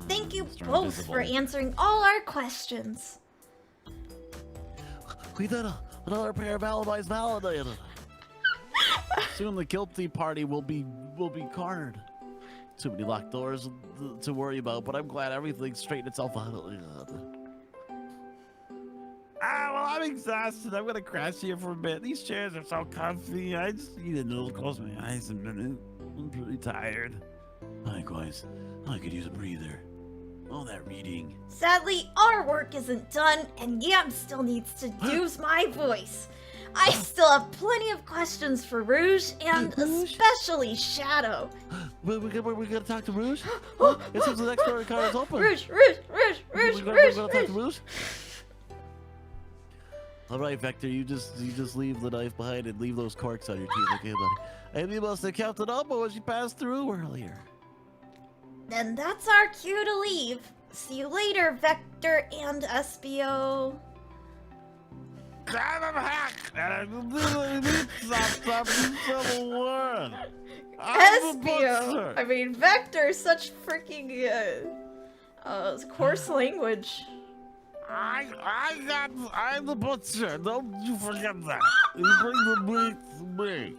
Thank you Mr. both Invisible. for answering all our questions. We did another pair of alibis validated. Soon the guilty party will be cornered. Too many locked doors to worry about, but I'm glad everything straightened itself out. Well, I'm exhausted. I'm gonna crash here for a bit. These chairs are so comfy. I just need a little close my eyes a minute. I'm pretty tired. Likewise, I could use a breather. All that reading. Sadly, our work isn't done, and Yam still needs to use my voice. I still have plenty of questions for Rouge and especially Shadow. We're gonna talk to Rouge? Oh, it seems the next card is open. Rouge. We're gonna talk to Rouge? All right, Vector, you just leave the knife behind and leave those corks on your teeth, okay, buddy? And you must have counted up on what you passed through earlier. Then that's our cue to leave. See you later, Vector and SBO. I'm a hack, and I literally need stop the word. SBO. I mean, Vector, such freaking coarse language. I'm the butcher. Don't you forget that. You bring the meat to me.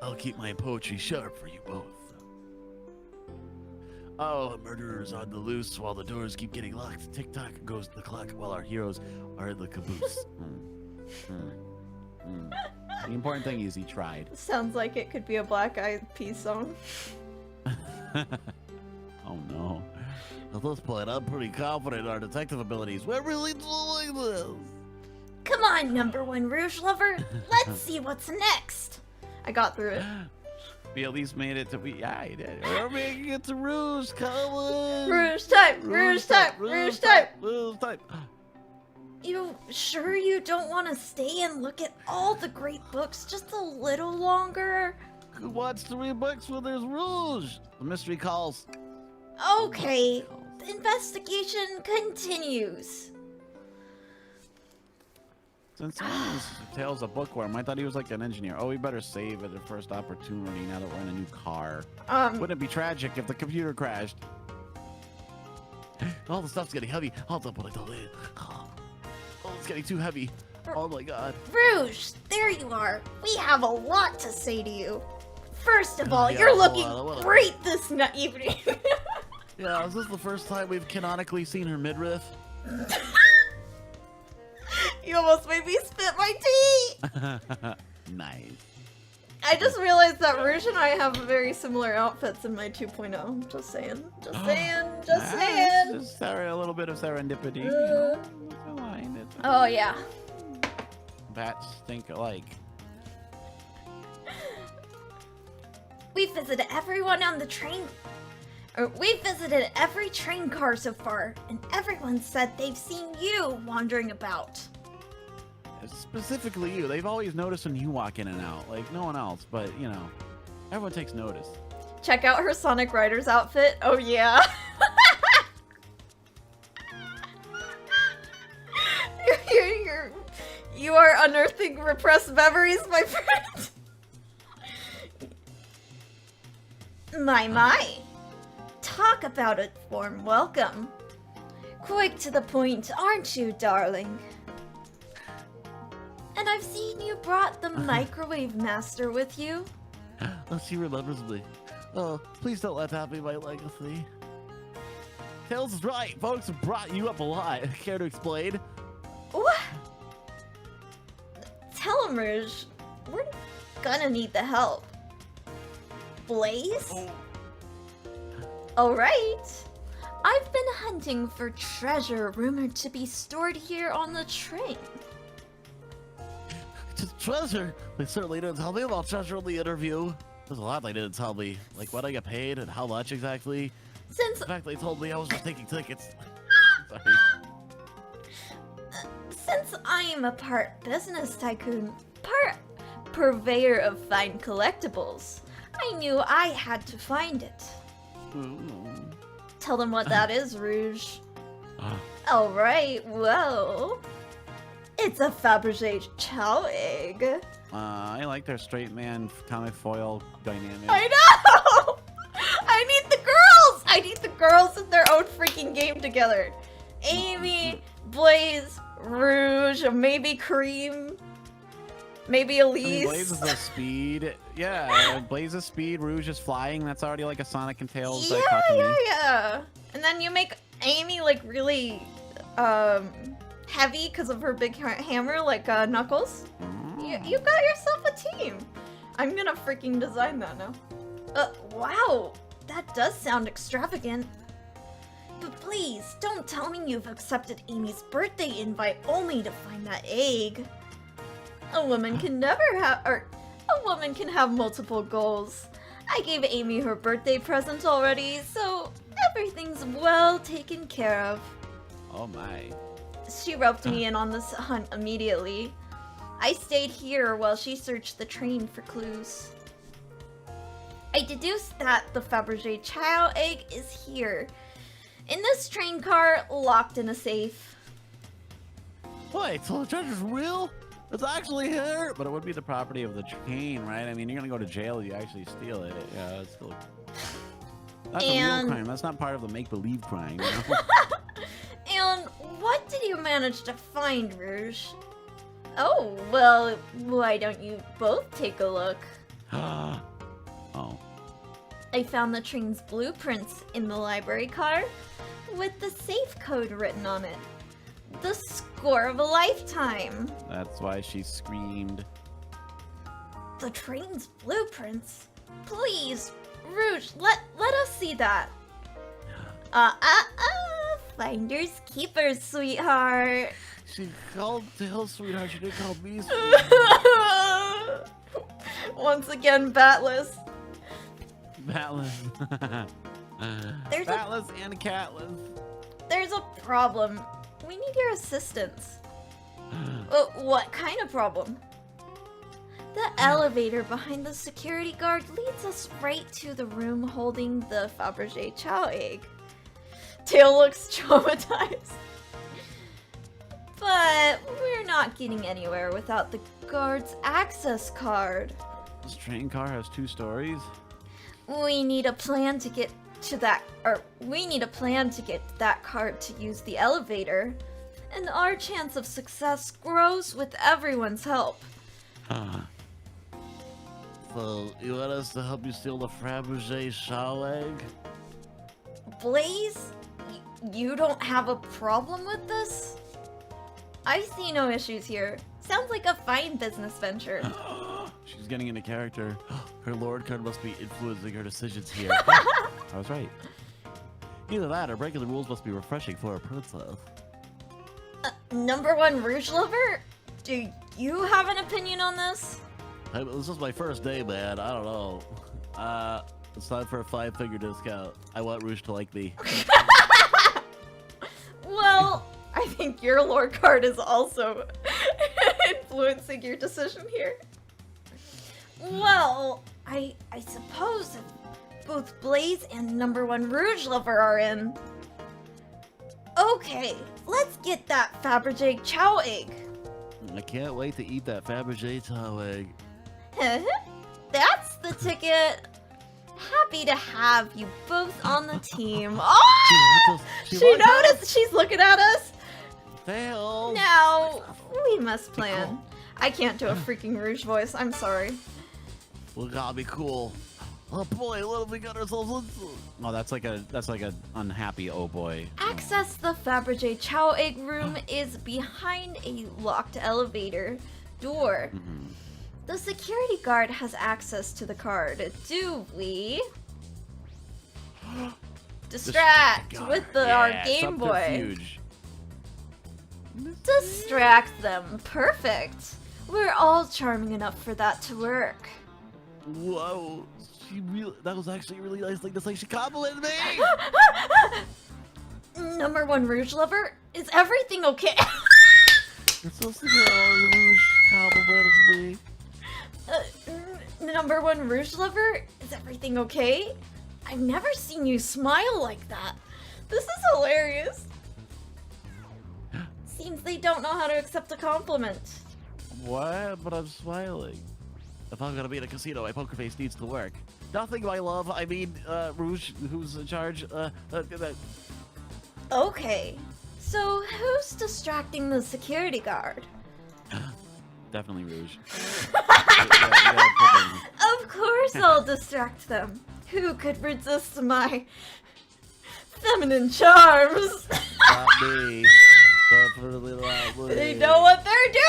I'll keep my poetry sharp for you both. Oh, a murderer's on the loose while the doors keep getting locked. Tick-tock goes the clock while our heroes are in the caboose. The important thing is he tried. Sounds like it could be a Black Eyed Peas song. Oh no. At this point, I'm pretty confident in our detective abilities. We're really doing this. Come on, number one Rouge lover. Let's see what's next. I got through it. We at least made it to yeah, you did. We're making it to Rouge, Colin. Rouge type, Rouge type, Rouge type. Rouge type. You sure you don't want to stay and look at all the great books just a little longer? Who wants to read books when there's Rouge? The mystery calls. Okay, the investigation continues. Since someone's Tails a bookworm, I thought he was like an engineer. Oh, we better save at the first opportunity now that we're in a new car. Wouldn't it be tragic if the computer crashed? All the stuff's getting heavy. Oh, it's getting too heavy. Oh my god. Rouge, there you are. We have a lot to say to you. First of all, you're looking great this evening. Yeah, is this the first time we've canonically seen her midriff? You almost made me spit my tea! Nice. I just realized that Rouge and I have very similar outfits in my 2.0. Just saying. Just saying. Just saying. Just a little bit of serendipity. You know, it's aligned. Oh, yeah. Bats think alike. We've visited everyone on the train. We've visited every train car so far, and everyone said they've seen you wandering about. Specifically you. They've always noticed when you walk in and out. Like, no one else, but, you know, everyone takes notice. Check out her Sonic Riders outfit. Oh, yeah. You are unearthing repressed memories, my friend. My. Talk about a warm welcome. Quick to the point, aren't you, darling? And I've seen you brought the microwave master with you. Oh, she remembers me. Oh, please don't let that be my legacy. Tails is right. Folks have brought you up a lot. Care to explain? What? Tell him, Rouge. We're gonna need the help. Blaze? Oh. Alright. I've been hunting for treasure rumored to be stored here on the train. Treasure? They certainly didn't tell me about treasure in the interview. There's a lot they didn't tell me. Like when I get paid and how much exactly. In fact, they told me I was just taking tickets. Sorry. Since I am a part business tycoon, part purveyor of fine collectibles, I knew I had to find it. Tell them what that is, Rouge. Alright, well... It's a Fabergé Chow egg. I like their straight man comic foil dynamic. I know! I need the girls! I need the girls in their own freaking game together. Amy, Blaze, Rouge, maybe Cream, maybe Elise. I mean, Blaze is the speed. Yeah, Blaze is speed, Rouge is flying. That's already like a Sonic and Tails. Yeah. And then you make Amy like really heavy because of her big hammer, like Knuckles. You got yourself a team. I'm gonna freaking design that now. Wow, that does sound extravagant. But please, don't tell me you've accepted Amy's birthday invite only to find that egg. A woman can never have, or a woman can have multiple goals. I gave Amy her birthday present already, so everything's well taken care of. Oh my. She roped me in on this hunt immediately. I stayed here while she searched the train for clues. I deduced that the Fabergé child egg is here, in this train car, locked in a safe. Wait, so the treasure's real? It's actually here? But it would be the property of the train, right? I mean, you're gonna go to jail if you actually steal it. Yeah, it's still... That's a real crime. That's not part of the make-believe crime, you know? And what did you manage to find, Rouge? Oh, well, why don't you both take a look? Oh. I found the train's blueprints in the library car with the safe code written on it. The score of a lifetime. That's why she screamed. The train's blueprints? Please, Rouge, let us see that. Finders keepers, sweetheart. She called Tail sweetheart, she didn't call me sweetheart. Once again, batless. Batless. Batless and catless. There's a problem. We need your assistance. What kind of problem? The elevator behind the security guard leads us right to the room holding the Fabergé chow egg. Tail looks traumatized. But we're not getting anywhere without the guard's access card. This train car has 2 stories? We need a plan to get to that, or we need a plan to get that card to use the elevator. And our chance of success grows with everyone's help. So, you want us to help you steal the Fabergé chow egg? Blaze, you don't have a problem with this? I see no issues here. Sounds like a fine business venture. She's getting into character. Her lord card must be influencing her decisions here. I was right. Either that or breaking the rules must be refreshing for a princess. Number 1 Rouge lover? Do you have an opinion on this? Hey, this is my first day, man. I don't know. It's time for a 5-figure discount. I want Rouge to like me. Well, I think your lore card is also influencing your decision here. Well, I suppose if both Blaze and number 1 Rouge lover are in. Okay, let's get that Fabergé chow egg. I can't wait to eat that Fabergé chow egg. That's the ticket. Happy to have you both on the team. Oh! She noticed. She's looking at us. Fail. Now, we must plan. I can't do a freaking Rouge voice. I'm sorry. We gotta be cool. Oh boy, what have we got ourselves into? Oh, that's like a unhappy oh boy. Access the Fabergé chow egg room is behind a locked elevator door. The security guard has access to the card. Do we distract with our Game Boy? Distract them. Perfect. We're all charming enough for that to work. Whoa, that was actually a really nice thing to say. She complimented me. Number 1 Rouge lover, is everything okay? You're so sweet. Rouge complimented me. Number 1 Rouge lover, is everything okay? I've never seen you smile like that. This is hilarious. Seems they don't know how to accept a compliment. What? But I'm smiling. If I'm gonna be in a casino, my poker face needs to work. Nothing, my love. I mean, Rouge, who's in charge? Okay, so who's distracting the security guard? Definitely Rouge. Of course I'll distract them. Who could resist my feminine charms? Not me. Definitely not me. They know what they're doing!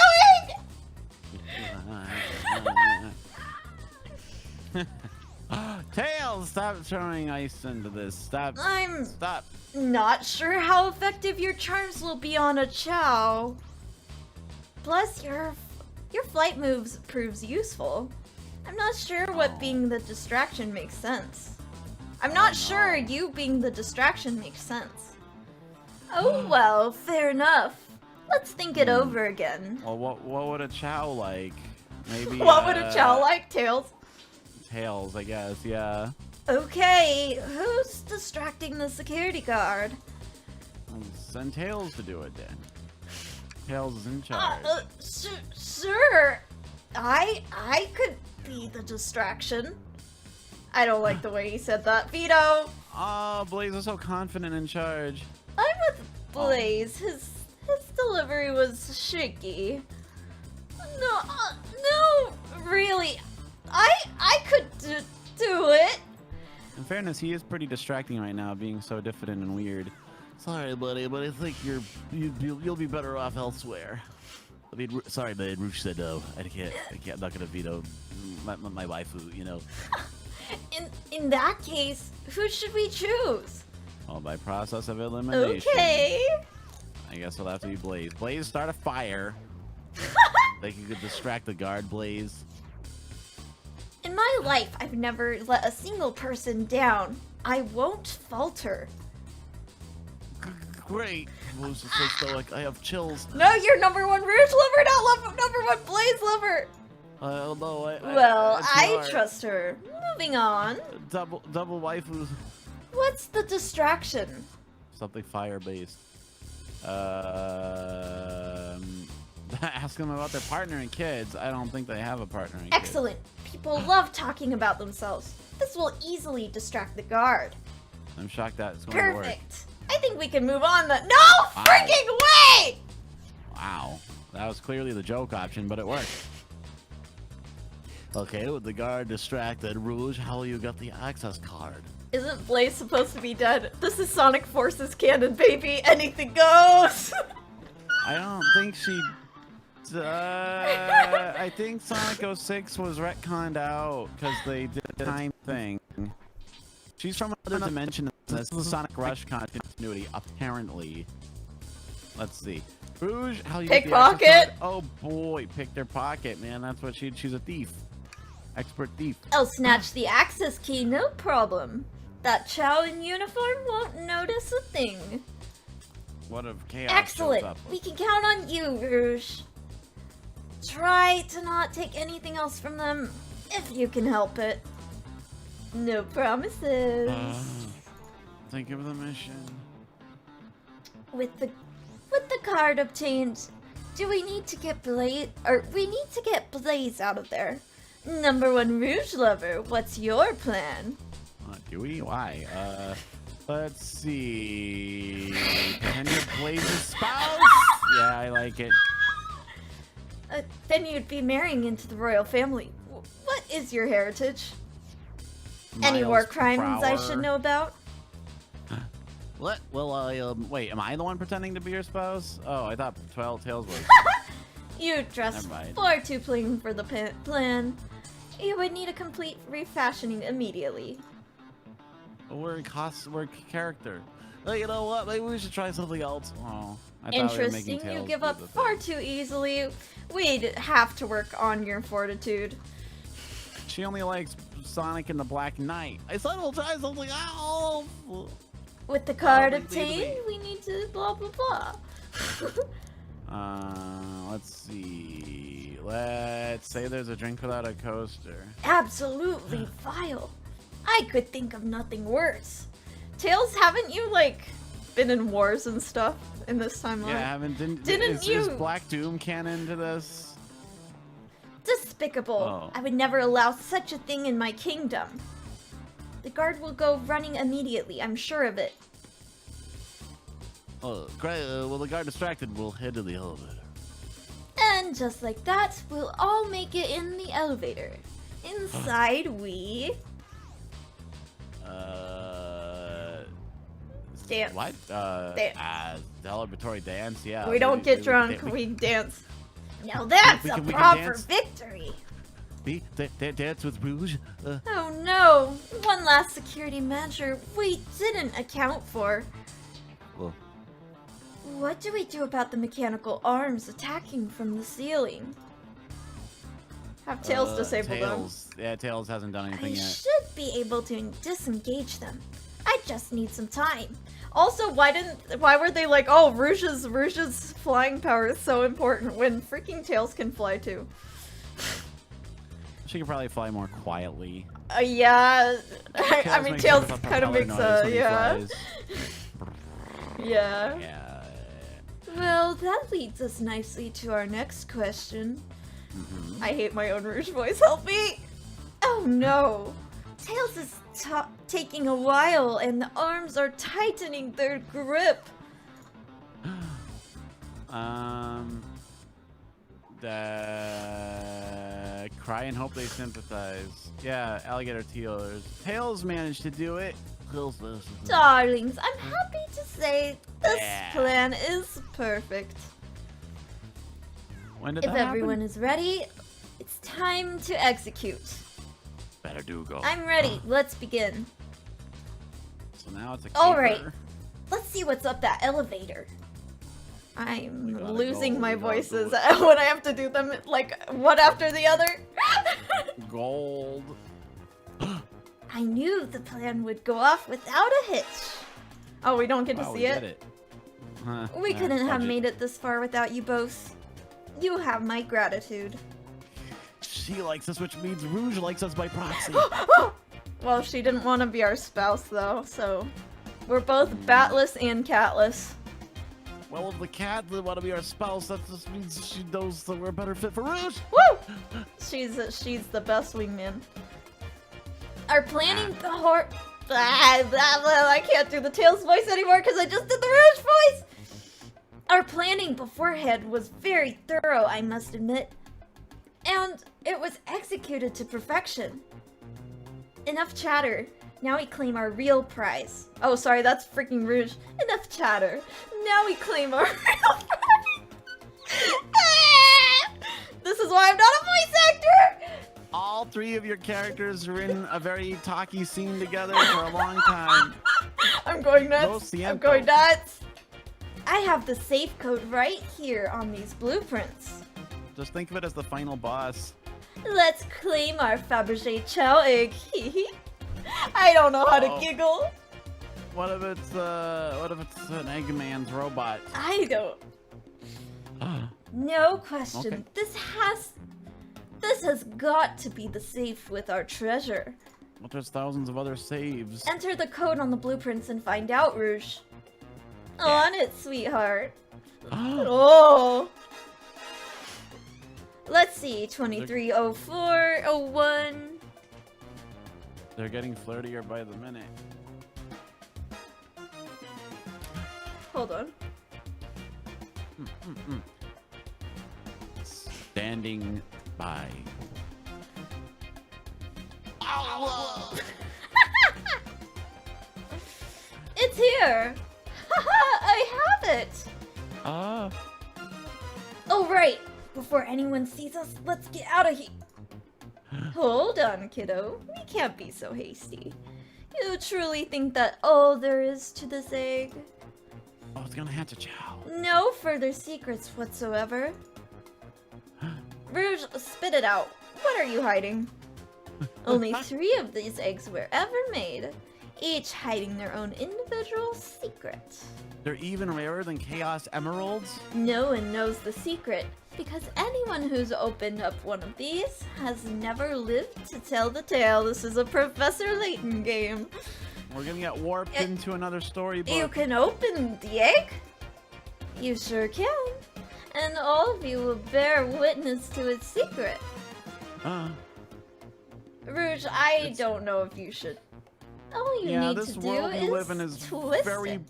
Tails, stop throwing ice into this. Stop. Stop. Not sure how effective your charms will be on a chow. Plus, Your flight moves proves useful. I'm not sure what being the distraction makes sense. I'm not sure you being the distraction makes sense. Oh well, fair enough. Let's think it over again. Well, what would a chow like? Maybe. What would a chow like, Tails? Tails, I guess. Yeah. Okay, who's distracting the security guard? Well, send Tails to do it then. Tails is in charge. Sure. I could be the distraction. I don't like the way he said that. Veto. Oh, Blaze is so confident in charge. I'm with Blaze. His delivery was shaky. No, really. I could do it. In fairness, he is pretty distracting right now, being so diffident and weird. Sorry, buddy, but I think you'll be better off elsewhere. I mean, sorry, man. Roosh said no. I can't. I'm not gonna veto my waifu. You know. In that case, who should we choose? Well, by process of elimination. Okay. I guess it'll have to be Blaze. Blaze, start a fire. Like you could distract the guard, Blaze. In my life, I've never let a single person down. I won't falter. Great. Roosh is so stoic. I have chills. No, you're number one Rouge lover, not number one Blaze lover. I don't know. I trust her. Moving on. Double waifus. What's the distraction? Something fire-based. Ask them about their partner and kids. I don't think they have a partner and kids. Excellent. People love talking about themselves. This will easily distract the guard. I'm shocked that it's going to work. Perfect. I think we can move on. No freaking way! Wow. That was clearly the joke option, but it worked. Okay, with the guard distracted, Rouge, how will you get the access card? Isn't Blaze supposed to be dead? This is Sonic Forces canon, baby. Anything goes. I don't think she... I think Sonic 06 was retconned out because they did the time thing. She's from another dimension. This is Sonic Rush continuity, apparently. Let's see. Rouge, how you get the access Pickpocket. card? Oh boy, pick their pocket, man. That's what she's a thief. Expert thief. I'll snatch the access key, no problem. That chow in uniform won't notice a thing. What if chaos Excellent. shows up? We can count on you, Rouge. Try to not take anything else from them, if you can help it. No promises. Think of the mission. With the card obtained, do we need to get Blaze, or we need to get Blaze out of there? Number one Rouge lover, what's your plan? Do we? Why? Let's see. Pretend you're Blaze's spouse? Yeah, I like it. Then you'd be marrying into the royal family. What is your heritage? Any war crimes I should know about? What? Well, wait, am I the one pretending to be your spouse? Oh, I thought Tails was. You dress far too plain for the plan. You would need a complete refashioning immediately. We're character. Well, you know what? Maybe we should try something else. Oh, I thought Interesting. We were You give up far too easily. We'd have to work on your fortitude. She only likes Sonic and the Black Knight. I said we'll try something else. With the card obtained, we need to blah blah blah. Let's see. Let's say there's a drink without a coaster. Absolutely vile. I could think of nothing worse. Tails, haven't you like been in wars and stuff in this timeline? Yeah, is Black Doom canon to this? Despicable. Oh. I would never allow such a thing in my kingdom. The guard will go running immediately, I'm sure of it. Oh, great. Well, the guard distracted. We'll head to the elevator. And just like that, we'll all make it in the elevator. Inside we... Dance. What? Dance. Celebratory dance, yeah. We don't get drunk, we dance. Now that's a proper victory! Dance with Rouge? Oh no! One last security measure we didn't account for. Well, what do we do about the mechanical arms attacking from the ceiling? Have Tails disable Tails. Yeah, Tails hasn't done them. anything I yet. should be able to disengage them. I just need some time. Also, why were they like, oh, Rouge's flying power is so important when freaking Tails can fly too? She could probably fly more quietly. Yeah. I mean, makes Tails sort of a kind of propeller makes noise when he yeah. flies. Yeah. Yeah. Well, that leads us nicely to our next question. I hate my own Rouge voice. Help me! Oh no! Tails is taking a while, and the arms are tightening their grip. Cry and hope they sympathize. Yeah, alligator Tails managed to do it. Darlings, I'm happy to say this Yeah. plan is perfect. When did If that happen? everyone is ready, it's time to execute. Better do go. I'm ready. Let's begin. So now it's a All caper. right. Let's see what's up that elevator. I'm gotta losing go, my we gotta do voices it. when I have to do them like one after the other. Gold. I knew the plan would go off without a hitch. Oh, we don't get to Wow, see we it? did it. Huh, We yeah, couldn't have budget. made it this far without you both. You have my gratitude. She likes us, which means Rouge likes us by proxy. Well, she didn't want to be our spouse though, so we're both batless and catless. Well, if the cat didn't want to be our spouse, that just means she knows that we're a better fit for Rouge. Woo! She's the best wingman. Our planning I can't do the Tails voice anymore because I just did the Rouge voice. Our planning beforehand was very thorough, I must admit, and it was executed to perfection. Enough chatter. Now we claim our real prize. Oh, sorry, that's freaking Rouge. Enough chatter. Now we claim our real prize. This is why I'm not a voice actor. All three of your characters were in a very talky scene together for a long time. I'm going Lo nuts. I'm siento. going nuts. I have the safe code right here on these blueprints. Just think of it as the final boss. Let's claim our Fabergé Chow egg. I don't know how to Oh. giggle. What if it's an Eggman's robot? I don't. No question. Okay. This has got to be the safe with our treasure. But there's thousands of other saves. Enter the code on the blueprints and find out, Rouge. On it, sweetheart. Oh. Let's see, 230401. They're getting flirtier by the minute. Hold on. Standing by. It's here. I have it. Ah. Oh, right. Before anyone sees us, let's get out of here. Hold on, kiddo. We can't be so hasty. You truly think that all there is to this egg? Oh, it's gonna hatch a chow. No further secrets whatsoever. Rouge, spit it out. What are you hiding? Only 3 of these eggs were ever made, each hiding their own individual secret. They're even rarer than Chaos Emeralds? No one knows the secret, because anyone who's opened up one of these has never lived to tell the tale. This is a Professor Layton game. We're gonna get warped into another storybook. You can open the egg? You sure can. And all of you will bear witness to its secret. Rouge, I don't know if you should. All you yeah, need this to world do we live in is is twist very... it.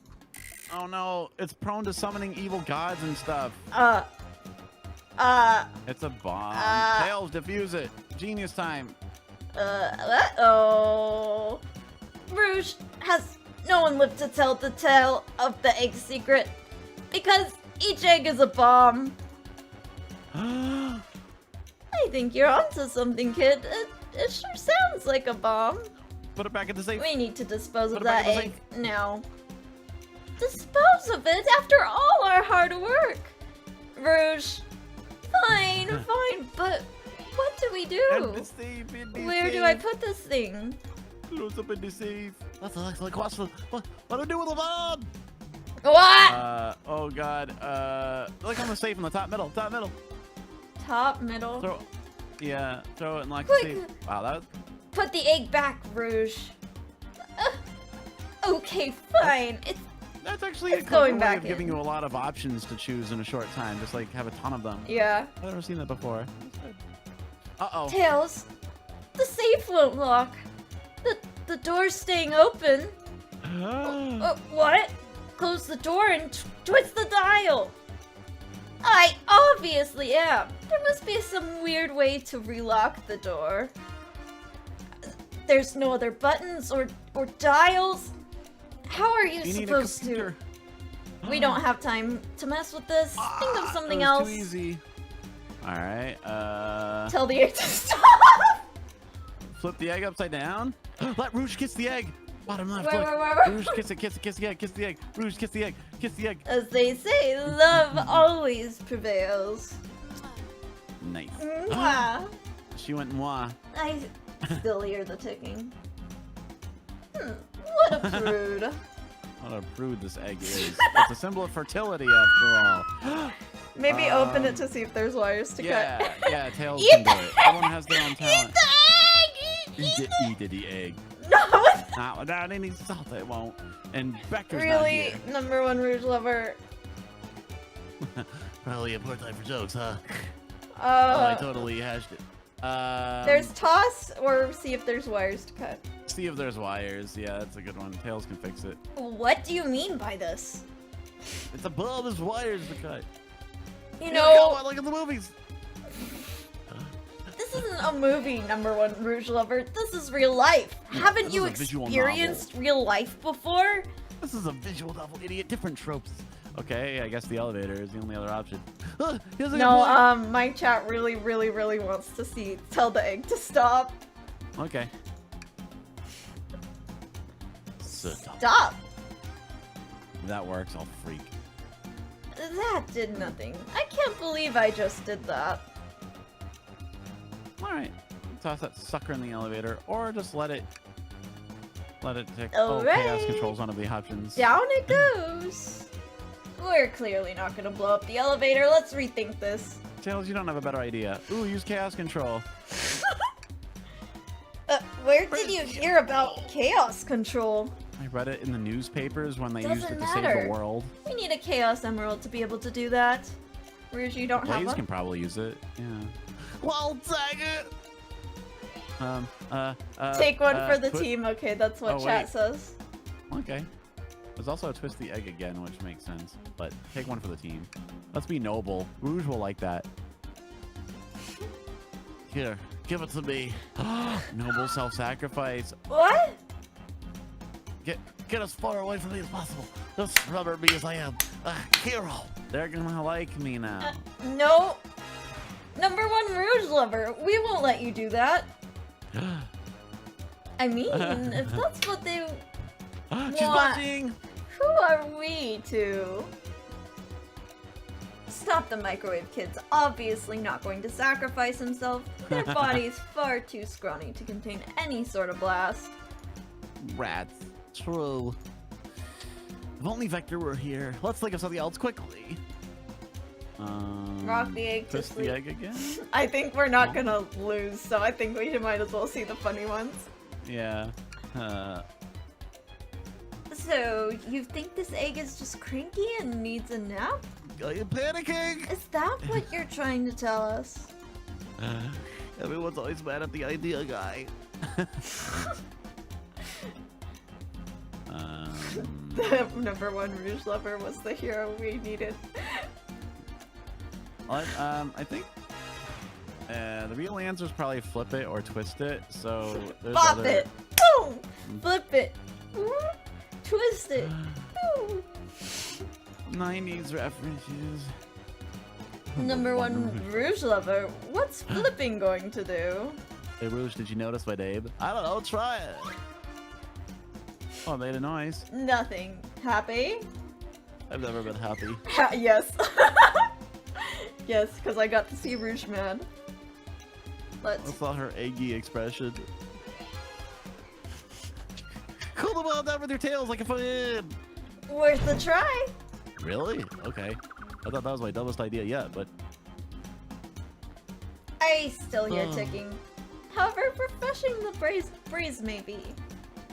Oh no, it's prone to summoning evil gods and stuff. It's a bomb. Tails, defuse it. Genius time. Uh-oh. Rouge, has no one lived to tell the tale of the egg secret? Because each egg is a bomb. I think you're onto something, kid. It sure sounds like a bomb. Put it back in the safe. We need to dispose of Put it back that in the egg now. Dispose of it after all our hard work. Rouge. Fine, fine, but what do do we do? Empty safe, empty Where do I safe. put this thing? Close up in the safe. That's an excellent question. What do I do with the bomb? What? Oh god. Look on the safe in the top middle. Top middle. Top, middle. Throw it in like the Quick. safe. Wow, that was... Put the egg back, Rouge. Okay, fine. That's actually It's a going clever way back of giving in. you a lot of options to choose in a short time. Just like have a ton of them. Yeah. I've never seen that before. Uh-oh. Tails, the safe won't lock. The door's staying open. What? Close the door and twist the dial. I obviously am. There must be some weird way to relock the door. There's no other buttons or dials. How are you You need a supposed to? computer. We don't have time to mess with this. Think of something That was else. Too easy. All right. Tell the egg to stop. Flip the egg upside down. Let Rouge kiss the egg. Bottom left. Wait, look. wait, wait, wait. Rouge, kiss it, kiss it, kiss the egg, kiss the egg. Rouge, kiss the egg, kiss the egg. As they say, love always prevails. Nice. Mwah. She went moi. I still hear the ticking. What a prude. What a prude this egg is. It's a symbol of fertility after all. Maybe open it to see if there's wires to Yeah, cut. yeah, Tails Eat can do the it. Everyone has their own Eat talent. the egg! Eat the egg. No! Not without any salt, it won't. And Becker's Really? not Number one Rouge lover. here. Probably a poor time for jokes, huh? I Uh, totally hashed it. there's toss or see if there's wires to cut. See if there's wires. Yeah, that's a good one. Tails can fix it. What do you mean by this? It's above his wires to cut. You Yeah, know, come on, look at the movies. this isn't a movie, number one Rouge lover. This is real life. Haven't this you is a visual experienced real life before? This is a visual novel, idiot. Different tropes. Okay, I guess the elevator is the only other option. Here's a No, good boy. my chat really wants to tell the egg to stop. Okay. Stop! That works, I'll freak. That did nothing. I can't believe I just did that. Alright. Toss that sucker in the elevator, or just let it take Alright. chaos controls one of the options. Down it goes! We're clearly not gonna blow up the elevator. Let's rethink this. Tails, you don't have a better idea. Ooh, use chaos control. Where did you hear about chaos control? I read it in the newspapers when they used Doesn't it to save matter. the world. We need a chaos emerald to be able to do that. Rouge, you don't have Blaze one? can probably use it. Yeah. Well, take it. Take one for the put- team. Okay, that's what Oh, chat wait. says. Okay. There's also a twist the egg again, which makes sense. But take one for the team. Let's be noble. Rouge will like that. Here, give it to me. Noble self-sacrifice. What? Get as far away from me as possible. Just remember me as I am. A hero. They're gonna like me now. No. Number one Rouge lover. We won't let you do that. I mean, if that's what they... She's watching! Who are we to? Stop the microwave kid's obviously not going to sacrifice himself. Their body's far too scrawny to contain any sort of blast. Rats. True. If only Vector were here. Let's think of something else quickly. Rock the egg to Twist sleep. the egg again? I think we're not gonna lose, so I think we might as well see the funny ones. Yeah. So, you think this egg is just cranky and needs a nap? Are you panicking? Is that what you're trying to tell us? Everyone's always mad at the idea guy. The number one Rouge lover was the hero we needed. I think the real answer is probably flip it or twist it. So there's Pop other... it! Boom! Flip it! Twist it! Boom! 90s references. Number one Rouge lover, what's flipping going to do? Hey Rouge, did you notice my name? I don't know, try it. Oh, I made a noise. Nothing. Happy? I've never been happy. Yes. Yes, because I got to see Rouge Man. Let's. That's not her eggy expression. Cool them all down with their tails like a fan. Worth a try. Really? Okay. I thought that was my dumbest idea yet, but I still hear ticking. However refreshing the breeze may be.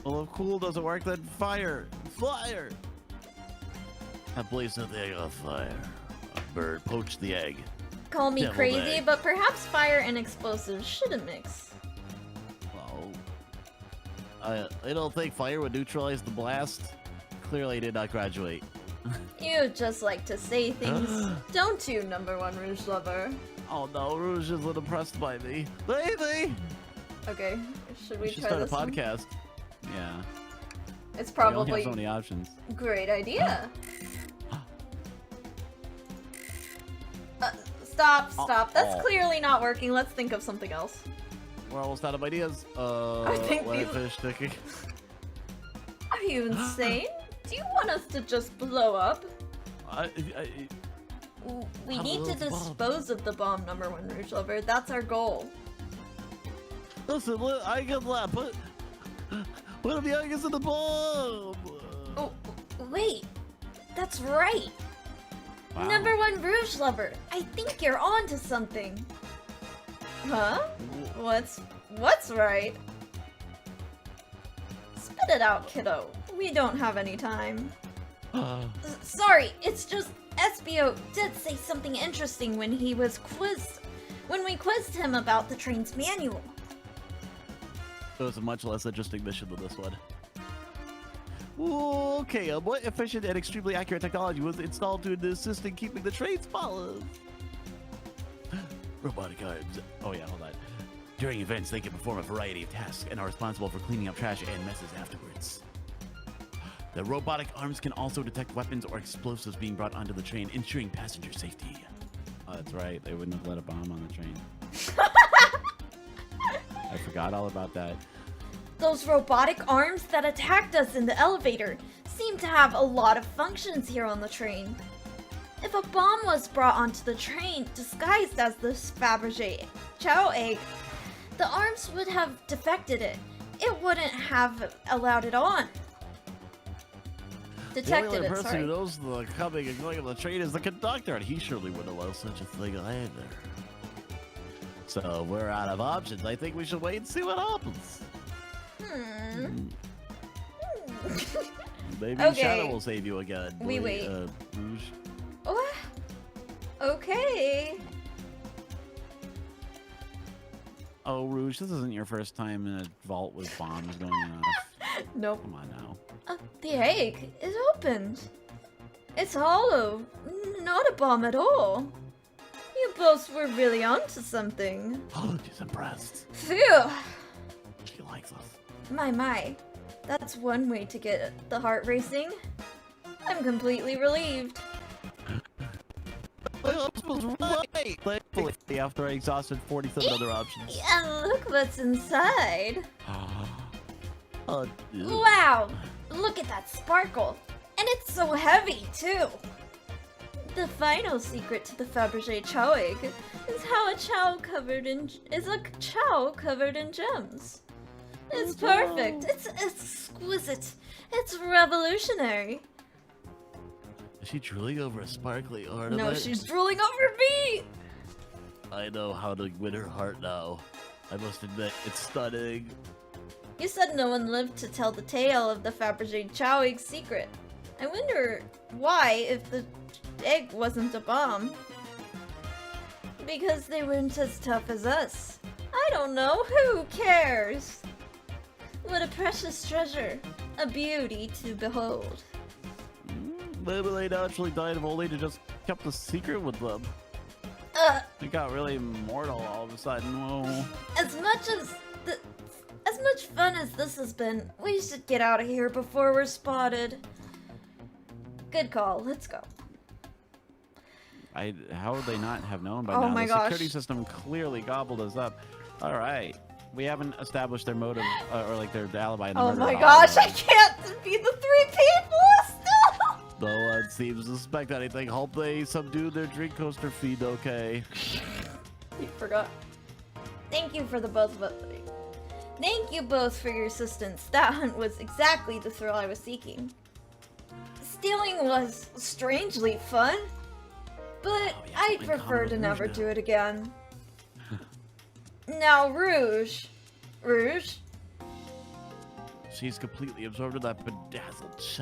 well, if cool doesn't work, then fire! Fire! I place the egg on fire. A bird poached the egg. Call me Deviled crazy, egg. but perhaps fire and explosives shouldn't mix. Well, I don't think fire would neutralize the blast. Clearly, I did not graduate. You just like to say things, don't you, #1 Rouge lover? Oh no, Rouge isn't impressed by me. Baby! Okay, should we should try start a this one? podcast. Yeah. It's We only probably have so many options. great idea. Stop. That's clearly not working. Let's think of something else. We're almost out of ideas. I think let these- fish sticking. Are you insane? Do you want us to just blow up? We How need to about the bomb? dispose of the bomb, #1 Rouge lover. That's our goal. Listen, I can laugh, but what if the egg is in the bomb? Oh, wait. That's right. Wow. #1 Rouge lover. I think you're on to something. Huh? What's right? Spit it out, kiddo. We don't have any time. Sorry, it's just SBO did say something interesting when we quizzed him about the train's manual. It was a much less interesting mission than this one. Okay, what efficient and extremely accurate technology was installed to assist in keeping the train spotless? Robotic arms. Oh yeah, hold on. During events, they can perform a variety of tasks and are responsible for cleaning up trash and messes afterwards. The robotic arms can also detect weapons or explosives being brought onto the train, ensuring passenger safety. Oh, that's right. They wouldn't have let a bomb on the train. I forgot all about that. Those robotic arms that attacked us in the elevator seem to have a lot of functions here on the train. If a bomb was brought onto the train disguised as this Fabergé Chow egg, the arms would have defected it. It wouldn't have allowed it on. The Detected only it, person sorry. who knows the coming and going of the train is the conductor, and he surely wouldn't allow such a thing either. So we're out of options. I think we should wait and see what happens. Maybe Okay. Shadow will save you again. We wait. Rouge. What? Okay. Oh, Rouge, this isn't your first time in a vault with bombs going off. Nope. Come on now. The egg is opened. It's hollow. Not a bomb at all. You both were really onto something. Oh, she's impressed. Phew. She likes us. My. That's one way to get the heart racing. I'm completely relieved. I was right. Thankfully, after I exhausted 47 other options. And look what's inside. Oh, dude. Wow! Look at that sparkle. And it's so heavy, too. The final secret to the Fabergé Chow egg is how a chow covered in gems. It's perfect. It's exquisite. It's revolutionary. Is she drooling over a sparkly ornament? No, she's drooling over me. I know how to win her heart now. I must admit, it's stunning. You said no one lived to tell the tale of the Fabergé Chow egg's secret. I wonder why, if the egg wasn't a bomb. Because they weren't as tough as us. I don't know. Who cares? What a precious treasure. A beauty to behold. Maybe they naturally died of old age and just kept the secret with them. It got really mortal all of a sudden. Whoa. As much fun as this has been, we should get out of here before we're spotted. Good call. Let's go. How would they not have known by Oh now? my The gosh. security system clearly gobbled us up. All right. We haven't established their motive or like their alibi in the Oh murder my at all. gosh, I can't be the three people still! No one seems to suspect anything. Hope they subdued their drink coaster feed, okay? You forgot. Thank you for the both of Thank you both for your assistance. That hunt was exactly the thrill I was seeking. Stealing was strangely fun, but Oh, yeah, I'd I'm prefer common to with never Rouge do it again. Now, Rouge. Rouge? She's completely absorbed in that bedazzled